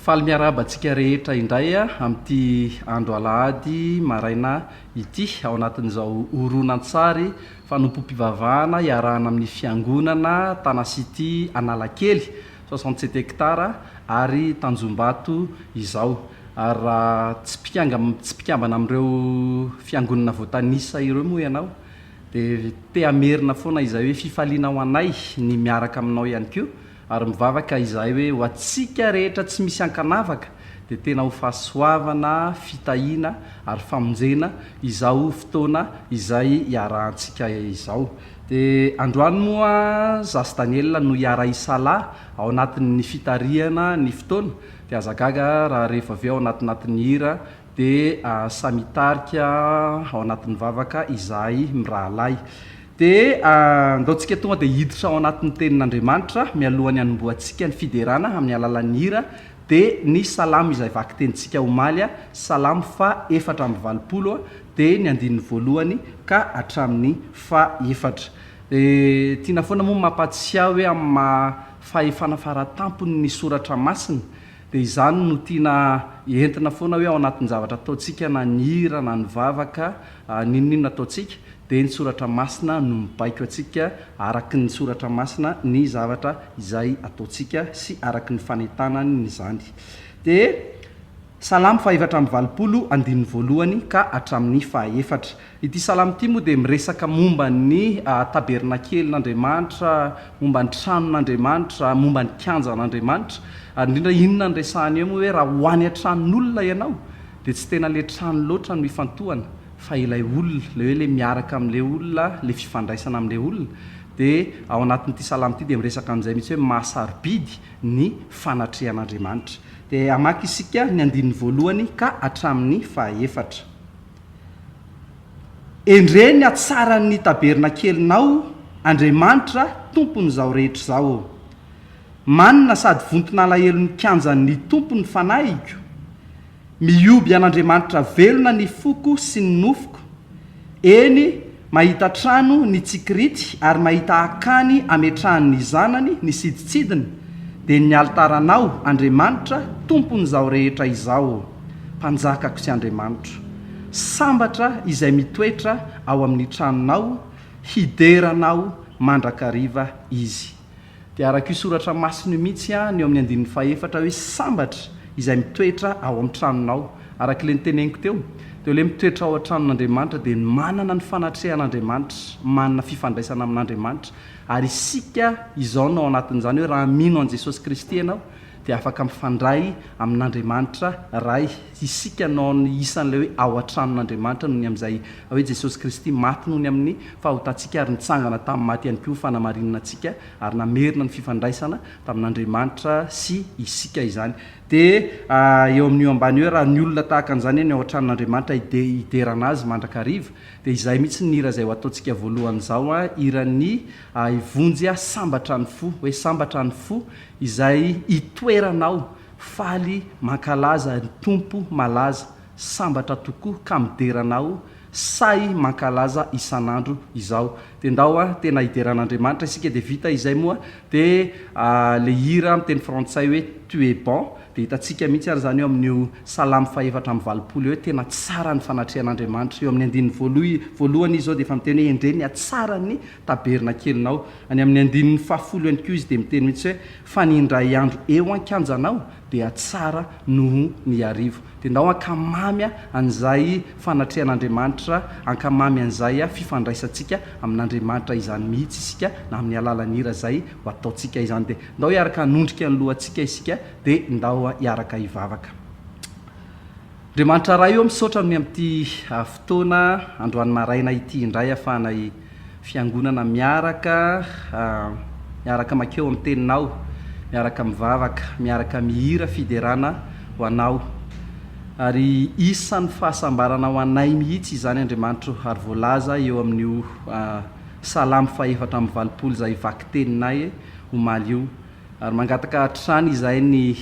Faly miarabantsika rehetra indray amin'ity andro alahady maraina ity ao anatin'izao horonan-tsary fanompo-pivavahana iarahana amin'ny fiangonana Tanasity Analakely 67 hectara ary Tanjombato izao. Ary raha tsy mpikambana amin'ireo fiangonana voatanisa ireo moa ianao dia te amerina foana izay hoe fifaliana ho anay ny miaraka aminao ihany koa, ary mivavaka izay hoe ho antsika rehetra tsy misy ankanavaka dia tena ho fahasoavana, fitahiana ary famonjena izao fotoana izay iarahantsika izao. Dia androany moa Zasy Daniel no iara isalahy ao anatin'ny fitarihana ny fotoana, dia azagaga raha rehefa avy ao anatinatin'ny hira dia samitarika ao anatin'ny vavaka izahay mirahalahy. Dia ndaontsika tonga dia hiditra ao anatin'ny tenin'Andriamanitra mialohany hanomboantsika ny fiderana amin'ny alalan'ny hira dia ny salamo izay vaky tenintsika omaly salamo fa 420 dia ny andininy voalohany ka hatramin'ny fa 4. Tiana foana moa mampatsiahy hoe amin'ny fahefana faratampony ny soratra masina, dia izany no tiana entina foana hoe ao anatin'ny zavatra ataontsika na ny hira na ny vavaka ninonina ataontsika dia ny soratra masina no mibaiko antsika araky ny soratra masina ny zavatra izay ataontsika sy araky ny fanentanany izany. Dia salamo fa 420 andininy voalohany ka hatramin'ny fa 4. Ity salamo ity moa dia miresaka momba ny tabernakelyn'Andriamanitra, momba ny tranon'Andriamanitra, momba ny kianjan'Andriamanitra. Ary indrindra inona ny resahany eo moa hoe raha ho any an-tranon'olona ianao dia tsy tena le trano loatra no ifantohana fa ilay olona, le hoe le miaraka amin'ilay olona, le fifandraisana amin'ilay olona. Dia ao anatin'ity salamo ity dia miresaka amin'izay mihitsy hoe mahasarobidy ny fanatrehan'Andriamanitra. Dia hamaky isika ny andininy voalohany ka hatramin'ny fa 4. Endreny atsara ny tabernakelinao, Andriamanitra tompon'izao rehetra izao. Manina sady vontona alahelo ny kianjan'ny tompony fanahiko. Mioby an'Andriamanitra velona ny foko sy ny nofoko. Eny mahita trano ny tsikirity ary mahita akany ametrahany zanany ny siditsidiny. Dia ny altaranao, Andriamanitra tompon'izao rehetra izao. Mpanjakako sy Andriamanitra, sambatra izay mitoetra ao amin'ny tranonao, hideranao mandrakariva izy. Dia araka io soratra masina mihitsy ny eo amin'ny andininy fa 4 hoe sambatra izay mitoetra ao amin'ny tranonao. Araka ilay niteneniko teo, dia ilay mitoetra ao an-tranon'Andriamanitra dia manana ny fanatrehan'Andriamanitra, manana fifandraisana amin'Andriamanitra. Ary isika izao no ao anatin'izany hoe raha mino an Jesosy Kristy ianao dia afaka mifandray amin'Andriamanitra ray. Isika no isan'ilay hoe ao an-tranon'Andriamanitra noho ny amin'izay hoe Jesosy Kristy maty noho ny amin'ny fahotantsika ary nitsangana tamin'ny maty ihany koa fanamarinana antsika ary namerina ny fifandraisana tamin'Andriamanitra sy isika izany. Dia eo amin'io ambany hoe raha ny olona tahaka an'izany ny ao an-tranon'Andriamanitra hiderana azy mandrakariva dia izay mihitsy ny hira izay ho ataontsika voalohany izao hiran'ny ivonjy sambatra ny fo, hoe sambatra ny fo izay hitoeranao faly mankalaza ny tompo malaza, sambatra tokoa ka mideranao say mankalaza isan'andro izao. Dia ndao tena hideran'Andriamanitra isika dia vita izay moa dia le hira amin'ny teny frantsay hoe tu es bon dia hitantsika mihitsy ary zany eo amin'io salamo fa 420 hoe tena tsara ny fanatrehan'Andriamanitra. Eo amin'ny andininy voalohany izy zao dia efa miteny hoe endreny atsara ny tabernakelinao. Any amin'ny andininy fa 10 ihany koa izy dia miteny mihitsy hoe fa ny indray andro eo an-kianjanao dia tsara noho ny arivo. Dia ndao ankamamy an'izay fanatrehan'Andriamanitra, ankamamy an'izay fifandraisantsika amin'Andriamanitra izany mihitsy isika na amin'ny alalan'ny hira izay ho ataontsika izany. Dia ndao hiaraka hanondrika ny lohantsika isika dia ndao hiaraka hivavaka. Andriamanitra raha io misaotra amin'ny amin'ity fotoana androany maraina ity indray ahafahana fiangonana miaraka makeo amin'ny teninao, miaraka mivavaka, miaraka mihira fiderana ho anao. Ary isan'ny fahasambarana ho anay mihitsy izany Andriamanitra ary voalaza eo amin'io salamo fa 420 izay vaky teninay omaly io. Ary mangataka hatrany izay ny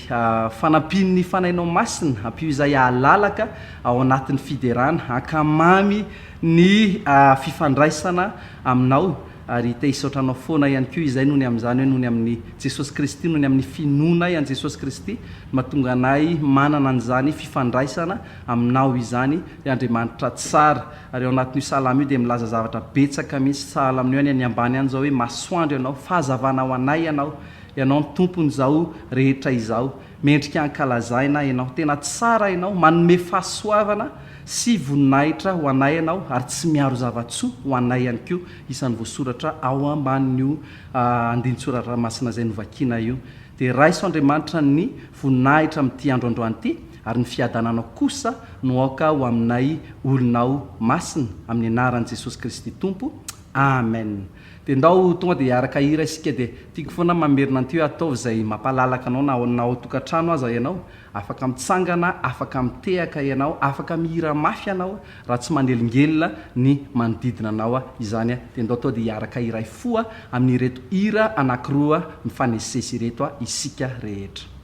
fanampin'ny fanainao masina, ampio izay ahalalaka ao anatin'ny fiderana, ankamamy ny fifandraisana aminao ary tehisaotranao foana ihany ko izay nohony amin'izany hoe nohony amin'ny jesosy kristy nohony amin'ny finoana an' jesosy kristy mahatonga anay manana an'izany fifandraisana aminao izany andriamanitra tsara ary eo anatin'io salama io dia milaza zavatra betsaka misy salama io any any ambany any zao hoe masoandro ianao fahazavana ao anay ianao ny tompony zao rehetra izao mendrika ankalazaina ianao tena tsara ianao manome fahasoavana sy voninahitra ho anay ianao ary tsy miaro zavatsoa ho anay ihany ko isan'ny voasoratra ao amban'io andinitsoratra masina izay novakina io dia raiso andriamanitra ny voninahitra amin'ity androandroany ity ary ny fiadananao kosa no aoka ho aminay olonao masina amin'ny anaran'i jesosy kristy tompo amen dia ndao tonga dia hiaraka hira isika dia tiako foana mamerina an'ity hoe ataovy izay mampalalaka anao na ao tokantrano aza ianao afaka mitsangana afaka mitehaka ianao afaka mihira mafy ianao raha tsy manelingelona ny manodidina anao izany dia ndao tao dia hiaraka iray foa amin'ireto hira anankiroa mifanesesy ireto isika rehetra.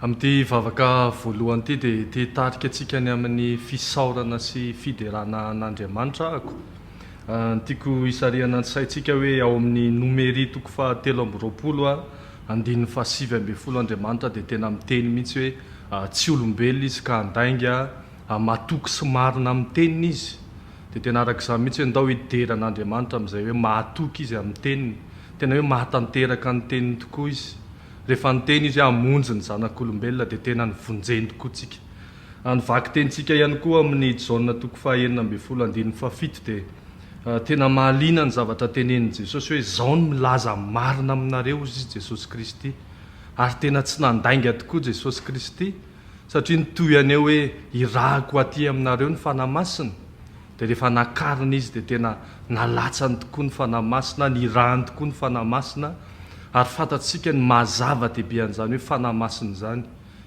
Amin'ity vavaka voalohany ity dia tehitarika antsika ny amin'ny fisaorana sy fiderana an'Andriamanitra ako. Tiako hisarihana ny saintsika hoe ao amin'ny nomery toko fahatelo amby roapolo andininy fahasivy amby folo Andriamanitra dia tena miteny mihitsy hoe tsy olombelona izy ka andainga matoky sy marina amin'ny teniny izy. Dia tena arak'izany mihitsy hoe ndao hideran'Andriamanitra amin'izay hoe mahatoky izy amin'ny teniny, tena hoe mahatanteraka ny teniny tokoa izy. Rehefa niteny izy hamonjy ny zanak'olombelona dia tena nivonjeny tokoa tsika. Nivaky tenitsika ihany koa amin'ny Jaona toko fahaenina amby folo andininy fahafito dia tena mahaliana ny zavatra tenenin' Jesosy hoe izao no milaza marina aminareo izy Jesosy Kristy. Ary tena tsy nandainga tokoa Jesosy Kristy satria nitoy aneo hoe irahako aty aminareo ny fanamasina. Dia rehefa nakarina izy dia tena nalatsany tokoa ny fanamasina, nirahany tokoa ny fanamasina. Ary fantatsika ny mahazava-dehibe an'izany hoe fanamasina izany.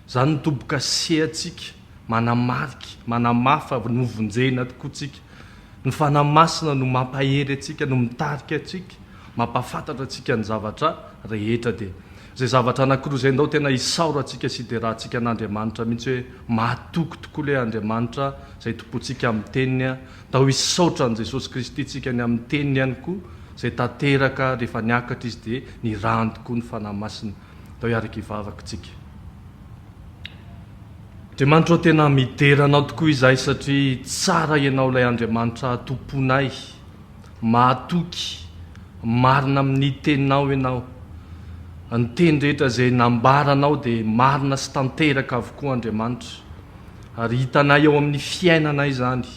Izany nitoboka sehatsika, manamarika, manamafa, novonjena tokoa tsika. Ny fanamasina no mampahery atsika, no mitarika atsika, mampafantatra atsika ny zavatra rehetra. Dia izay zavatra anankiroa izay ndao tena hisaorantsika sy hiderahantsika an'Andriamanitra mihitsy hoe mahatoky tokoa ilay Andriamanitra izay tompontsika amin'ny teniny, ndao hisaotra an' Jesosy Kristy tsika ny amin'ny teniny ihany koa, izay tanteraka rehefa niakatra izy dia nirahany tokoa ny fanamasina. Ndao hiaraka hivavaka tsika. Andriamanitra tena mideranao tokoa izahay satria tsara ianao ilay Andriamanitra tomponay, mahatoky, marina amin'ny teninao ianao. Ny teny rehetra izay nambaranao dia marina sy tanteraka avokoa Andriamanitra. Ary hitanay eo amin'ny fiainanay izany.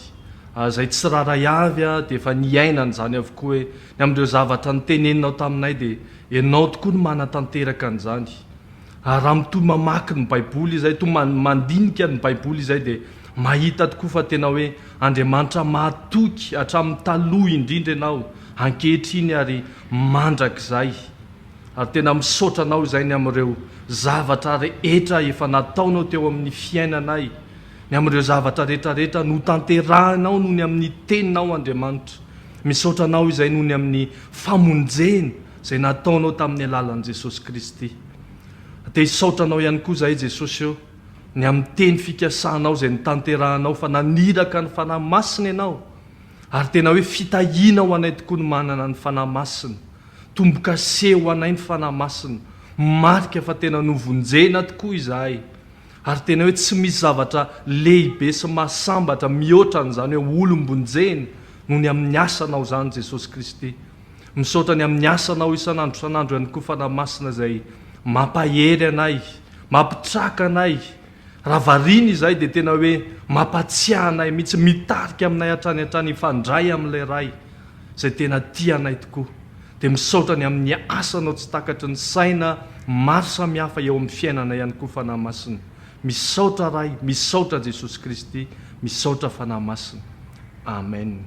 Izay tsy raray avy dia efa niainana izany avokoa hoe ny amin'ireo zavatra niteneninao taminay dia ianao tokoa no manatanteraka an'izany. Ary raha mitoy mamaky ny Baiboly izay, toy mandinika ny Baiboly izay dia mahita tokoa fa tena hoe Andriamanitra mahatoky hatramin'ny taloha indrindra ianao, ankehitriny ary mandrakizay. Ary tena misaotra anao izay ny amin'ireo zavatra rehetra efa nataonao teo amin'ny fiainanay, ny amin'ireo zavatra rehetrarehetra no tanterahanao noho ny amin'ny teninao Andriamanitra. Misaotra anao izay noho ny amin'ny famonjena izay nataonao tamin'ny alalan'i Jesosy Kristy. Dia hisaotra anao ihany koa izay Jesosy eo ny amin'ny teny fikasanao izay nitanterahanao fa naniraka ny fanamasina ianao. Ary tena hoe fitahiana ho anay tokoa ny manana ny fanamasina, tomboka se ho anay ny fanamasina, marika fa tena novonjena tokoa izahay. Ary tena hoe tsy misy zavatra lehibe sy mahasambatra mihoatra n'izany hoe olombonjena noho ny amin'ny asanao izany Jesosy Kristy. Misaotra ny amin'ny asanao isan'andro isan'andro ihany koa fanamasina izay mampahery anay, mampitraka anay. Raha variana izay dia tena hoe mampatsiahy anay mihitsy, mitarika aminay hatrany hatrany, hifandray amin'ilay ray izay tena tianay tokoa. Dia misaotra ny amin'ny asanao tsy takatry ny saina maro samihafa eo amin'ny fiainana ihany koa fanamasina. Misaotra ray, misaotra Jesosy Kristy, misaotra fanamasina. Amen.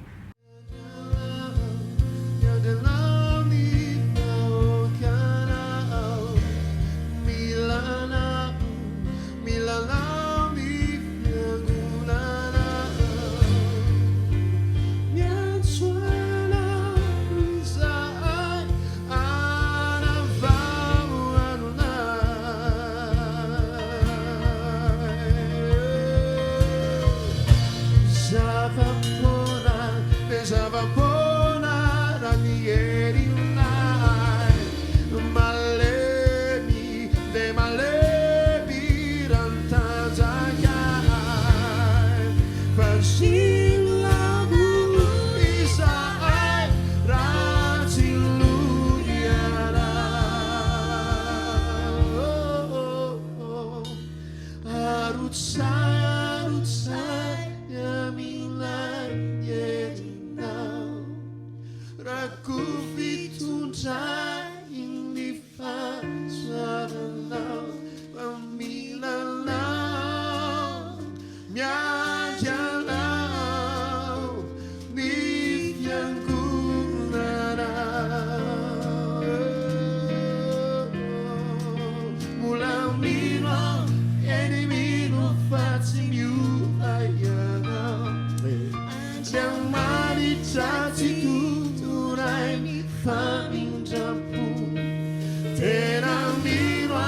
Tena miro,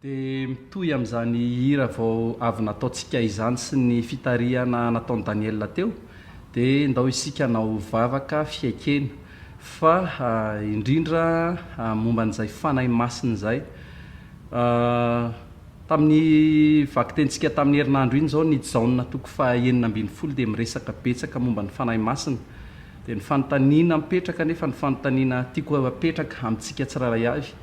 dia mitoy amin'izany hira vao avy nataontsika izany sy ny fitarihana nataon'i Daniela teo dia ndao isika nao vavaka fiaikena fa indrindra momba n'izay fanahy masina izay tamin'ny vakitentsika tamin'ny herinandro iny zao ny jauna toko fa 9-20 dia miresaka betsaka momba ny fanahy masina dia ny fanontaniana mipetraka nefa ny fanontaniana tiako apetraka amintsika tsiraray avy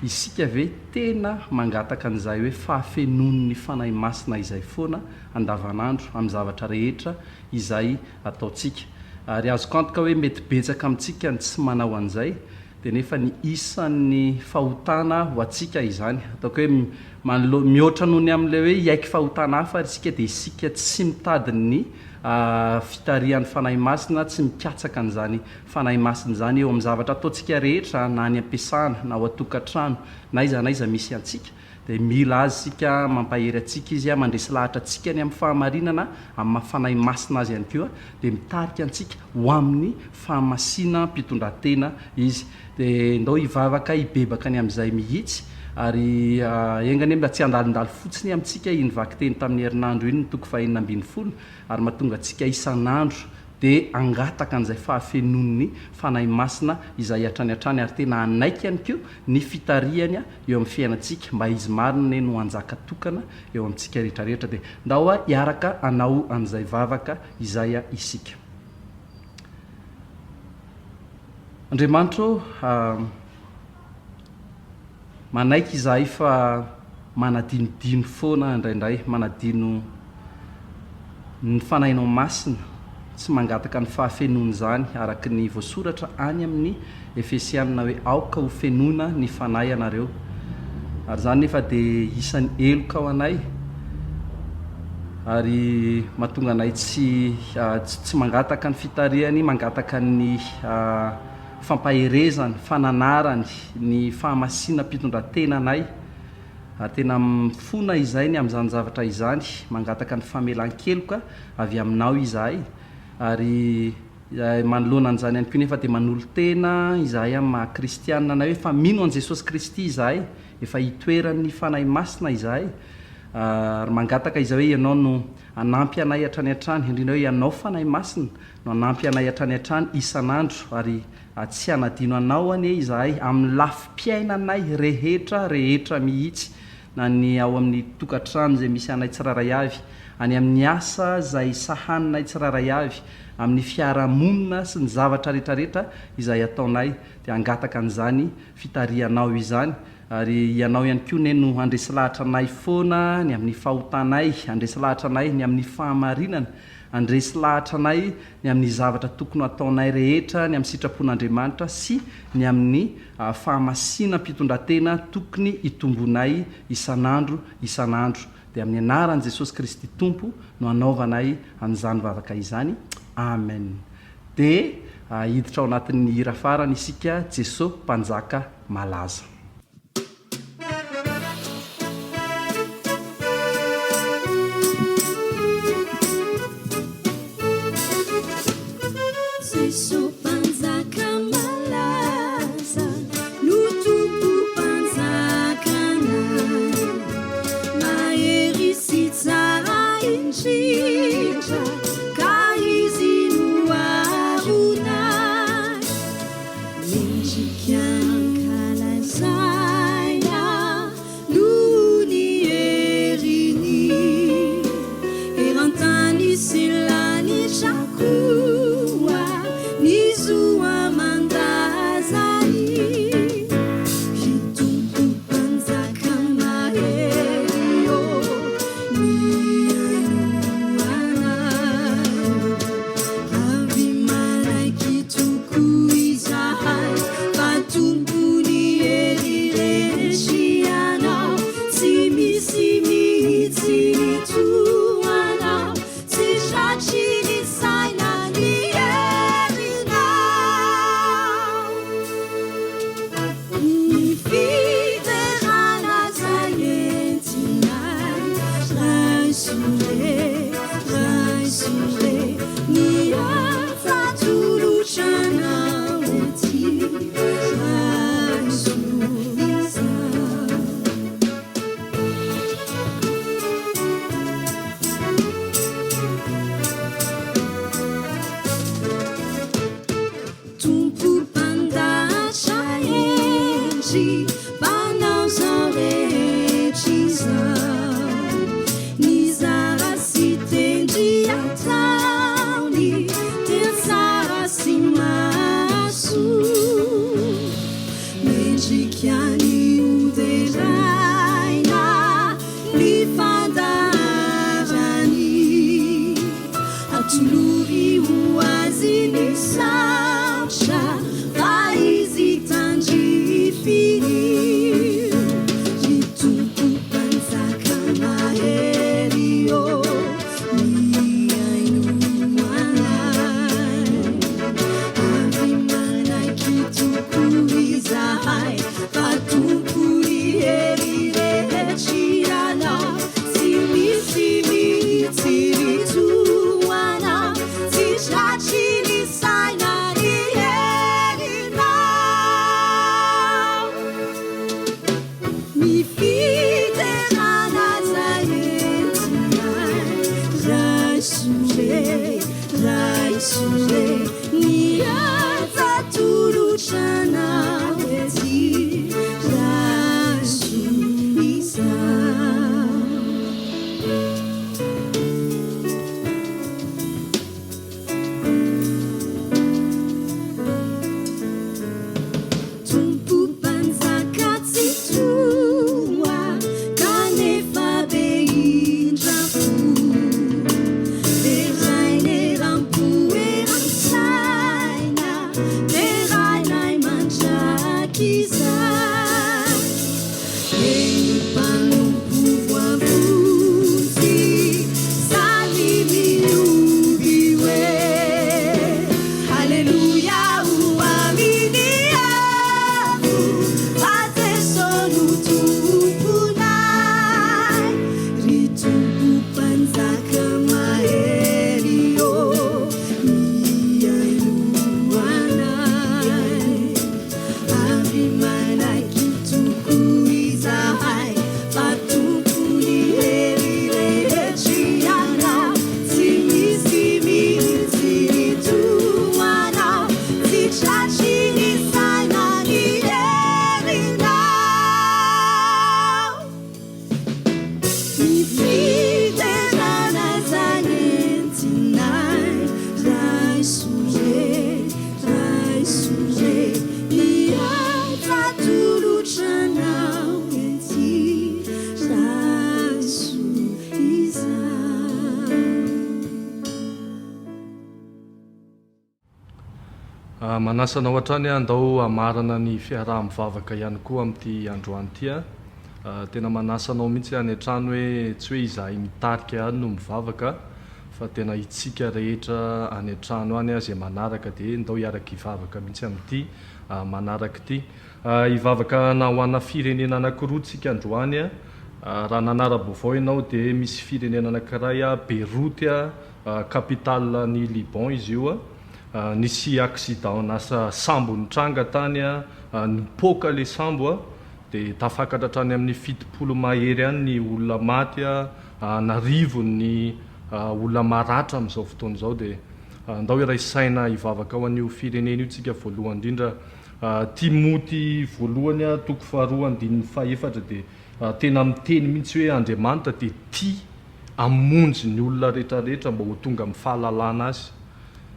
isika ve tena mangataka an'izay hoe fahafenon'ny fanahy masina izay foana andavanandro amin'ny zavatra rehetra izay ataontsika ary azoko antoka hoe mety betsaka amintsika ny tsy manao an'izay dia nefa ny isan'ny fahotana ho antsika izany ataoko hoe mihoatra noho ny amin'ilay hoe iaiky fahotana hafa ary isika dia isika tsy mitady ny fitarian'ny fanahy masina tsy mikatsaka n'izany fanahy masina zany eo amin'ny zavatra ataontsika rehetra na ny ampiasana na ho atokantrano na iza na iza misy antsika dia mila azy sika mampahery atsika izy a mandresy lahatra atsika ny amin'ny fahamarinana amin'ny mafanahy masina azy ihany koa dia mitarika antsika ho amin'ny fahamasina mpitondratena izy dia ndao hivavaka hibebaka ny amin'izay mihitsy ary engany mba tsy andalindalo fotsiny amintsika iny vaky teny tamin'ny herinandro iny nytoko fahenina ambin'ny folo ary mahatonga antsika isan'andro dia angataka an'izay fahafenon'ny fanahy masina izay hatrany hatrany ary tena anaiky ihany koa ny fitariany eo amin'ny fiainantsika mba izy marina no anjaka tokana eo amintsika rehetrarehetra dia ndao a hiaraka anao an'izay vavaka izay a isika. Andriamanitro manaiky izahay fa manadinodino foana indraindray manadino ny fanahinao masina tsy mangataka ny fahafenona izany araka ny voasoratra any amin'ny Efesianina hoe aoka ho fenona ny fanahy anareo ary zany nefa dia isan'ny eloka ao anay ary mahatonga anay tsy mangataka ny fitarihany mangataka ny fampaherezany fananarany ny fahamasina mpitondratena anay tena mifona izay ny amin'izany zavatra izany mangataka ny famelan-keloka avy aminao izahay ary manoloana an'izany ihany koa nefa dia manolo tena izahay amin'ny maha kristianina anay hoe fa mino an' Jesosy Kristy izahay efa hitoeran'ny fanahy masina izahay ary mangataka izay hoe ianao no anampy anay hatrany hatrany indrindra hoe ianao fanahy masina no anampy anay hatrany hatrany isan'andro ary tsy hanadino anao anie izahay amin'ny lafim-piainanay rehetra mihitsy na ny ao amin'ny tokantrano izay misy anay tsiraray avy any amin'ny asa izay sahaninay tsiraray avy amin'ny fiarahamonina sy ny zavatra rehetrarehetra izay ataonay dia angataka an'izany fitarianao izany ary ianao ihany koa ne no andresy lahatra anay foana ny amin'ny fahotanay andresy lahatra anay ny amin'ny fahamarinana andresy lahatra anay ny amin'ny zavatra tokony ataonay rehetra ny amin'ny sitrapon'Andriamanitra sy ny amin'ny fahamasina mpitondratena tokony hitombonay isan'andro dia amin'ny anaran'i Jesosy Kristy Tompo no anaovanay an'izany vavaka izany. Amen. Dia hiditra ao anatin'ny hira farany isika Jesosy mpanjaka malaza. Manasana ohatrany andao amarana ny fiaraha-mivavaka ihany koa amin'ity androany ity tena manasanao mihitsy any an-trano hoe tsy hoe izahay mitarika any no mivavaka fa tena itsika rehetra any an-trano any zay manaraka dia ndao hiaraka hivavaka mihitsy amin'ity manaraka ity hivavaka na ho ana firenena anankiroa tsika androany raha nanara-baovao ianao dia misy firenena anankiray Beyrouth capitale ny Liban izy io nisy accident nasa sambo nitranga tany nipoka le sambo dia tafakatra trany amin'ny 70 mahery any ny olona maty narivo ny olona maratra amin'izao fotoana izao dia ndao iraisaina hivavaka ao an'io firenena io tsika voalohany indrindra Timoty voalohany toko faharoa andininy fahaefatra dia tena miteny mihitsy hoe Andriamanitra dia tia amonjy ny olona rehetrarehetra mba ho tonga amin'ny fahalalana azy.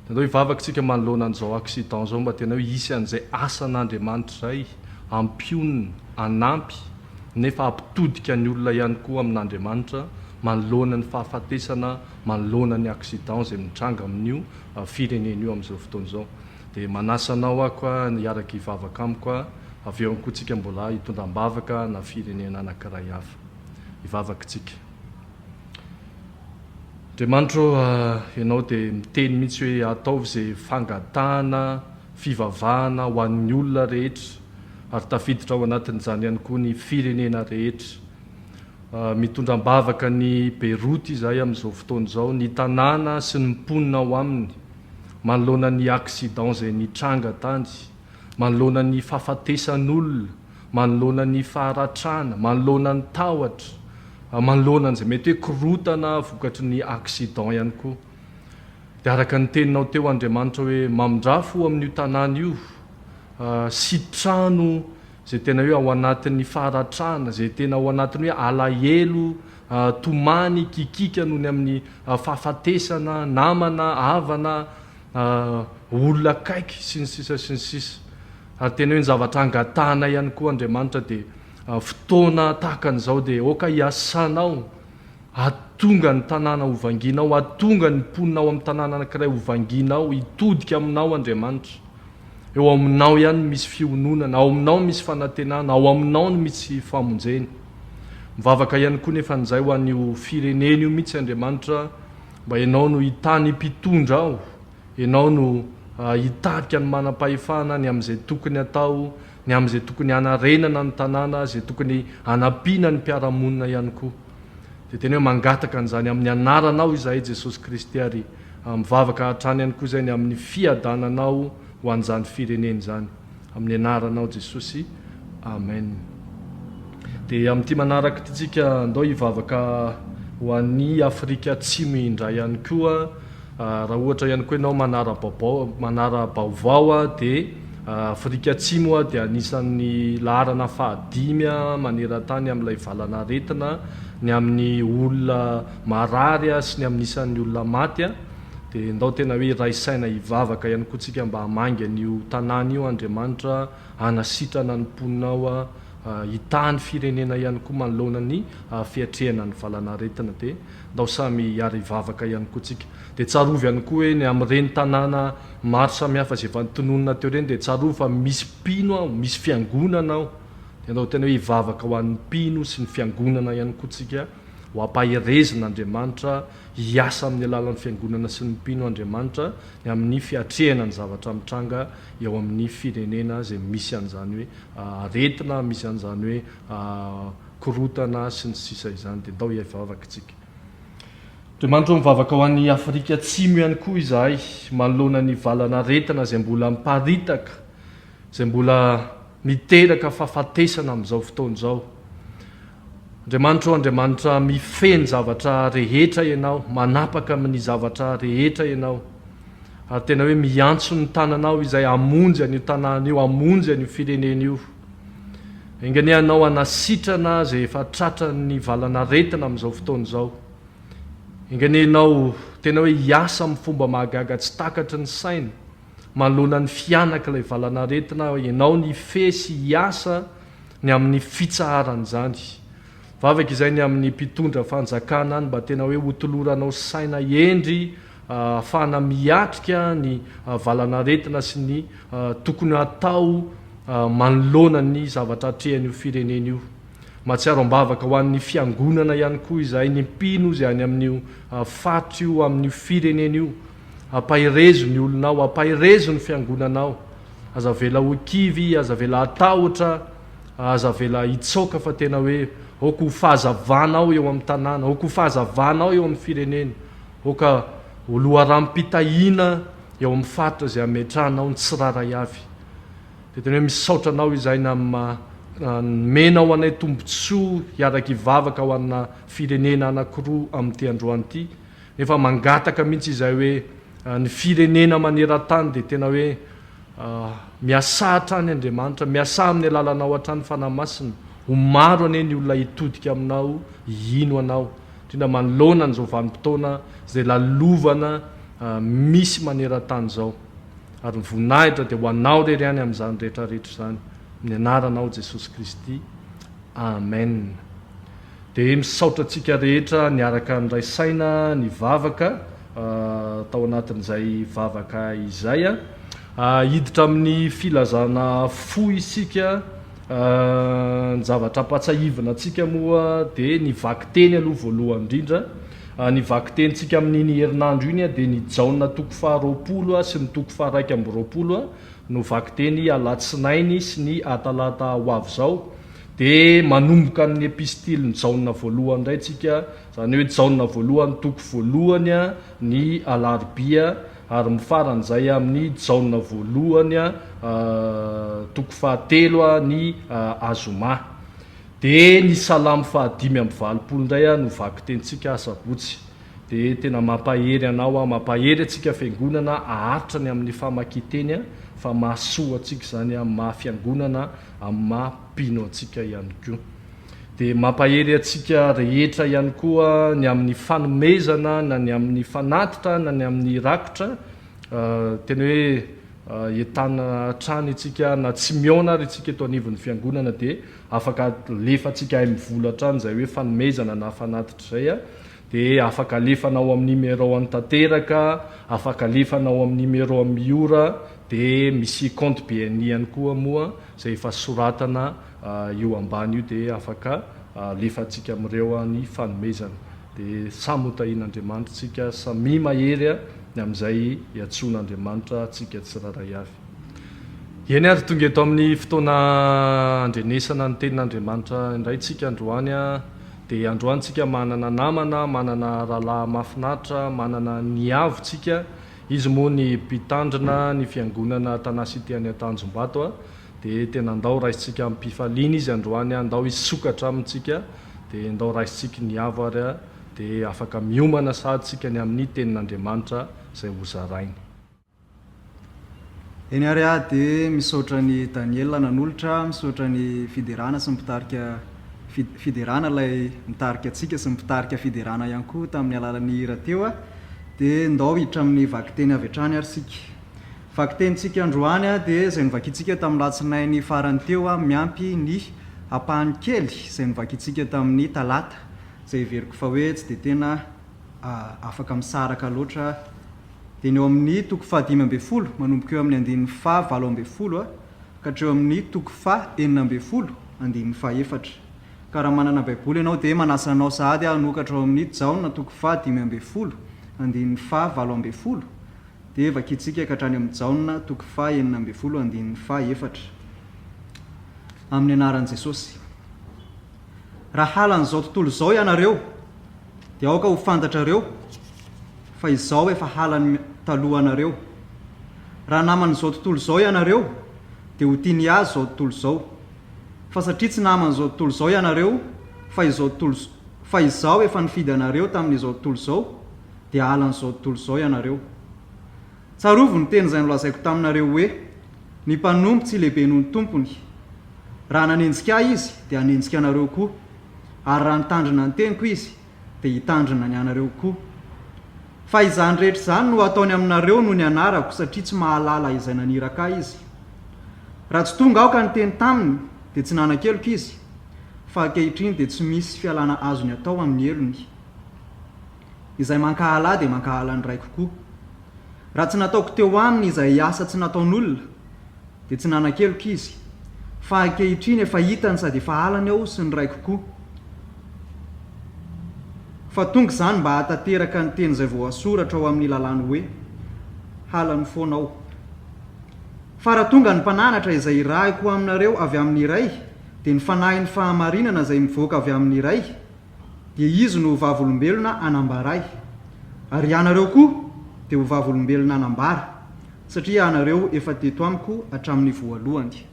Ndao hivavaka tsika manoloana an'izao accident zao mba tena hoe hisy an'izay asan'Andriamanitra izay ampionina anampy nefa ampitodika ny olona ihany koa amin'Andriamanitra manoloana ny fahafatesana manoloana ny accident zay mitranga amin'io firenena io amin'izao fotoana izao dia manasanao koa niaraka hivavaka amiko avy eo koa tsika mbola hitondram-bavaka na firenena anankiray hafa hivavaka tsika. Andriamanitra ianao dia miteny mihitsy hoe ataovy izay fangatahana fivavahana ho an'ny olona rehetra ary tafiditra ao anatin'izany ihany koa ny firenena rehetra mitondram-bavaka ny Beyrouth izahay amin'izao fotoana izao ny tanàna sy ny mponina ao aminy manoloana ny accident izay nitranga tany manoloana ny fahafatesan'olona manoloana ny faharatrana manoloana ny tahotra manoloana an'izay mety hoe korotana vokatry ny accident ihany koa dia araka ny teninao teo Andriamanitra hoe mamondrafo amin'io tanàna io sy trano zay tena hoe ao anatin'ny faharatrana zay tena ao anatiny hoe alahelo tomany kikika noho ny amin'ny fahafatesana namana havana olona kaiky sy ny sisa sy ny sisa ary tena hoe ny zavatra angatahana ihany koa Andriamanitra dia fotoana tahaka an'izao dia oka hiasanao atonga ny tanàna hovanginao atonga ny mponinao amin'ny tanàna anankiray hovanginao hitodika aminao Andriamanitra eo aminao ihany misy fiononana ao aminao misy fanantenana ao aminao no misy famonjeny mivavaka ihany koa nefa n'izay ho an'io firenena io mihitsy Andriamanitra mba ianao no hitany mpitondra ao ianao no hitarika ny manam-pahefana ny amin'izay tokony atao ny amin'izay tokony hanarenana ny tanàna zay tokony hanampiana ny mpiaramonina ihany koa dia tena hoe mangataka an'izany amin'ny anaranao izahay Jesosy Kristy ary mivavaka hatrany ihany koa izay ny amin'ny fiadananao ho an'izany firenena izany amin'ny anaranao Jesosy amen. Dia amin'ity manaraka ity tsika ndao hivavaka ho an'ny Afrika Atsimo indray ihany koa raha ohatra ihany koa ianao manara-baovao dia Afrika Atsimo dia anisan'ny laharana 5 maneran-tany amin'ilay valanaretina ny amin'ny olona marary sy ny amin'ny isan'ny olona maty dia ndao tena hoe raisaina hivavaka ihany koa tsika mba hamangy an'io tanàna io Andriamanitra hanasitrana ny mponinao hitany firenena ihany koa manoloana ny fiatrehana ny valanaretina dia ndao samy hiara hivavaka ihany koa tsika dia tsarovy ihany koa hoe ny amin'ireny tanàna maro samihafa izay efa nitononona teo ireny dia tsarovy fa misy mpino ao misy fiangonana ao dia ndao tena hoe hivavaka ho an'ny mpino sy ny fiangonana ihany koa tsika ho ampahirezina Andriamanitra hiasa amin'ny alalan'ny fiangonana sy ny mpino Andriamanitra ny amin'ny fiatrehana ny zavatra mitranga eo amin'ny firenena zay misy an'izany hoe aretina misy an'izany hoe korotana sy ny sisa izany dia ndao hivavaka tsika. Andriamanitra mivavaka ho an'ny Afrika Atsimo ihany koa izahay manoloana ny valanaretina zay mbola miparitaka zay mbola miteraka fahafatesana amin'izao fotoana izao. Andriamanitra mifeny zavatra rehetra ianao manapaka amin'ny zavatra rehetra ianao ary tena hoe miantso ny tananao izay amonjy an'io tanàna io amonjy an'io firenena io engany ianao hanasitrana zay efa tratran'ny valanaretina amin'izao fotoana izao engany ianao tena hoe hiasa amin'ny fomba mahagaga tsy takatry ny saina manoloana ny fianak'ilay valanaretina ianao ny fesy hiasa ny amin'ny fitsaharan'izany vavaka izay ny amin'ny mpitondra fanjakana any mba tena hoe hotoloranao saina endry ahafahana miatrika ny valanaretina sy ny tokony atao manoloana ny zavatra atrehan'io firenena io. Mahatsiaro ambavaka ho an'ny fiangonana ihany koa izay ny mpino izay any amin'io fatro io amin'io firenena io. Ampahirezo ny olonao, ampahirezo ny fiangonanao, aza vela ho kivy, aza vela atahotra, aza vela hitsoka fa tena hoe oko ho fahazavanao eo amin'ny tanàna, oko ho fahazavanao eo amin'ny firenena, oka ho loharampitahina eo amin'ny faritra izay ametrahanao ny tsiraray avy. Dia tena hoe misaotranao izay na menao anay tombontsoa hiaraka hivavaka ho anna firenena anankiroa amin'ity androany ity, nefa mangataka mihitsy izay hoe ny firenena maneran-tany dia tena hoe miasa hatrany Andriamanitra, miasa amin'ny alalanao hatrany fanahy masina, ho maro ane ny olona hitodika aminao, hino anao, indrindra manoloana n'izao vanim-potoana izay lalovana misy maneran-tany zao. Ary ny voninahitra dia ho anao rery any amin'izany rehetrarehetra izany, amin'ny anaranao Jesosy Kristy. Amen. Dia misaotra antsika rehetra niaraka nyray saina ny vavaka tao anatin'izay vavaka izay hiditra amin'ny filazana fo isika. Ny zavatra ampatsahivana antsika moa dia ny vakiteny aloha voalohany indrindra. Ny vakitentsika amin'iny herinandro iny dia ny jaona toko faharoapolo sy ny toko faharaika amby roapolo no vakiteny alatsinainy sy ny atalata ho avy zao. Dia manomboka amin'ny epistily ny jaona voalohany indray tsika, zany hoe jaona voalohany toko voalohany ny alarobia, ary mifaran'izay amin'ny jaona voalohany toko fahatelo ny azoma. Dia ny salamo fahadimy amby valopolo indray no vakitentsika sabotsy. Dia tena mampahery anao, mampahery atsika fiangonana aharitra ny amin'ny famakiteny fa mahasoa atsika zany amin'ny mahafiangonana, amin'ny mahampino atsika ihany koa. Dia mampahery atsika rehetra ihany koa ny amin'ny fanomezana, na ny amin'ny fanatitra, na ny amin'ny rakotra, tena hoe entana trany itsika na tsy miona ary itsika eto anivon'ny fiangonana dia afaka lefa atsika hay mivola trany izay hoe fanomezana na fanatitra izay dia afaka alefanao amin'ny numéro any tanteraka, afaka alefanao amin'ny numéro amin'ny ora, dia misy compte BNI ihany koa moa izay efa soratana io ambany io, dia afaka alefantsika amin'ireo ny fanomezana. Dia samy hotahin'Andriamanitra tsika, samy mahery amin'izay hiantson'Andriamanitra tsika tsiraray avy. Eny ary tonga eto amin'ny fotoana andrenesana ny tenin'Andriamanitra indray tsika androany dia androany tsika manana namana, manana rahalahy mahafinaritra, manana ny avontsika. Izy moa ny mpitandrina ny fiangonana Tanasity any Tanjombato dia tena andao raisitsika amin'ny mpifaliana izy androany, andao izy sokatra amintsika, dia andao raisitsika ny avo ary dia afaka miomana sady tsika ny amin'ny tenin'Andriamanitra izay hozarainy. Eny ary dia misaotra ny Daniela nanolotra, misaotra ny fiderana sy mitarika fiderana ilay mitarika atsika sy mitarika fiderana ihany koa tamin'ny alalan'ny hira teo dia ndao hiditra amin'ny vakiteny avy hatrany ary sika. Vakitentsika androany dia izay nivakitsika tamin'ny latsinainy farany teo miampy ny ampahany kely izay nivakitsika tamin'ny talata, izay veriko fa hoe tsy dia tena afaka misaraka loatra. Dia ny eo amin'ny toko fahadimy ambin'ny folo manomboka eo amin'ny andininy faha valo ambin'ny folo ka hatreo amin'ny toko faha enina ambin'ny folo andininy faha efatra. Ka raha manana baiboly ianao dia manasa anao sahady hanokatra eo amin'ny jaona toko fahadimy ambin'ny folo andininy faha valo ambin'ny folo dia vakitsika ka hatrany amin'ny jaona toko faha enina ambin'ny folo andininy faha efatra. Amin'ny anaran'i Jesosy. Raha halan'izao tontolo izao ianareo dia aoka ho fantatrareo fa izao efa halany talohanareo. Raha naman'izao tontolo izao ianareo dia ho tiany azy izao tontolo izao. Fa satria tsy naman'izao tontolo izao ianareo fa izao efa nifidy anareo tamin'izao tontolo izao dia halan'izao tontolo izao ianareo. Tsarovo ny teny izay nolazaiko taminareo hoe ny mpanompo tsy lehibe noho ny tompony. Raha nanenjika ahy izy dia hanenjika anareo koa, ary raha nitandrina ny teniko izy dia hitandrina ny anareo koa. Fa izany rehetra izany no ataony aminareo no ny anarako satria tsy mahalala izay naniraka izy. Raha tsy tonga aoka ny teny taminy dia tsy nanan-keloka izy, fa ankehitriny dia tsy misy fialana azony atao amin'ny elony. Izay mankahala dia mankahala ny ray kokoa. raha tsy nataoko teo aminy izay asa tsy nataon'olona dia tsy nanan-keloka izy fa ankehitriny efa hitany sady efa alany aho sy ny ray kokoa fa tonga izany mba hatateraka ny teny izay voasoratra ao amin'ny lalàny hoe halany foana aho fa raha tonga ny mpananatra izay rahiko aminareo avy amin'ny iray dia ny fanahin'ny fahamarinana izay mivoaka avy amin'ny iray dia izy no vavolombelona anambaray ary ianareo koa dia ho vavolombelona anambara satria ianareo efa teto amiko hatramin'ny voalohany.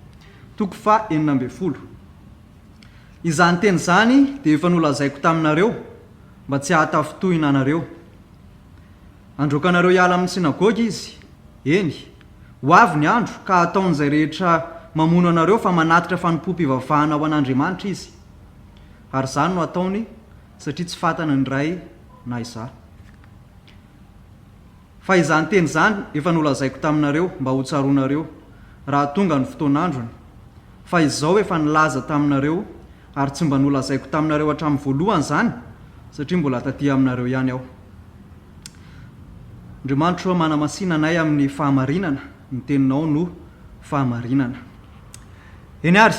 Toko fa 9. Izany teny izany dia efa nolazaiko taminareo mba tsy hahatafotohina anareo. Androkanareo hiala amin'ny sinagoga izy, eny, ho avy ny andro ka ataon'izay rehetra mamono anareo fa manatitra fanompo-pivavahana ho an'Andriamanitra izy. Ary izany no ataony satria tsy fantany ny ray na izaho. Fa izany teny izany efa nolazaiko taminareo mba ho tsaroanareo raha tonga ny fotoan'androny. Fa izao efa nilaza taminareo ary tsy mba nolazaiko taminareo hatramin'ny voalohany izany satria mbola taty aminareo ihany aho. Andriamanitra manamasina anay amin'ny fahamarinana, ny teninao no fahamarinana. Eny ary,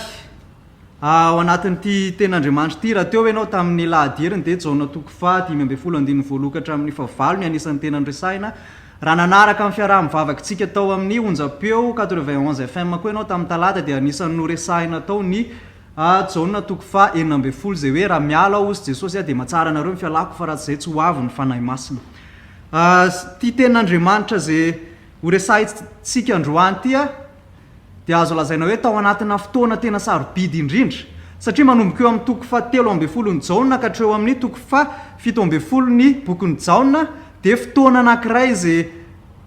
ao anatin'ity ten'Andriamanitra ity raha teo ianao tamin'ny lahadieriny dia Jaona 5:12 hatramin'ny 9 ny anisan'ny tena resahina. Raha nanaraka amin'ny fiaraha-mivavakantsika tao amin'ny onjam-peo 91 FM koa ianao tamin'ny talata dia anisan'ny noresahina tao ny Jaona 9:12 izay hoe raha miala aho hozy Jesosy dia mahatsara anareo ny fialako fa raha tsy izay tsy ho avy ny fanahy masina. Ity ten'Andriamanitra izay horesahintsika androany ity dia azo lazaina hoe tao anatina fotoana tena sarobidy indrindra satria manomboka eo amin'ny toko fa 13 ny Jaona ka hatreo amin'ny toko fa 17 ny bokin'ny Jaona dia fotoana anankiray izay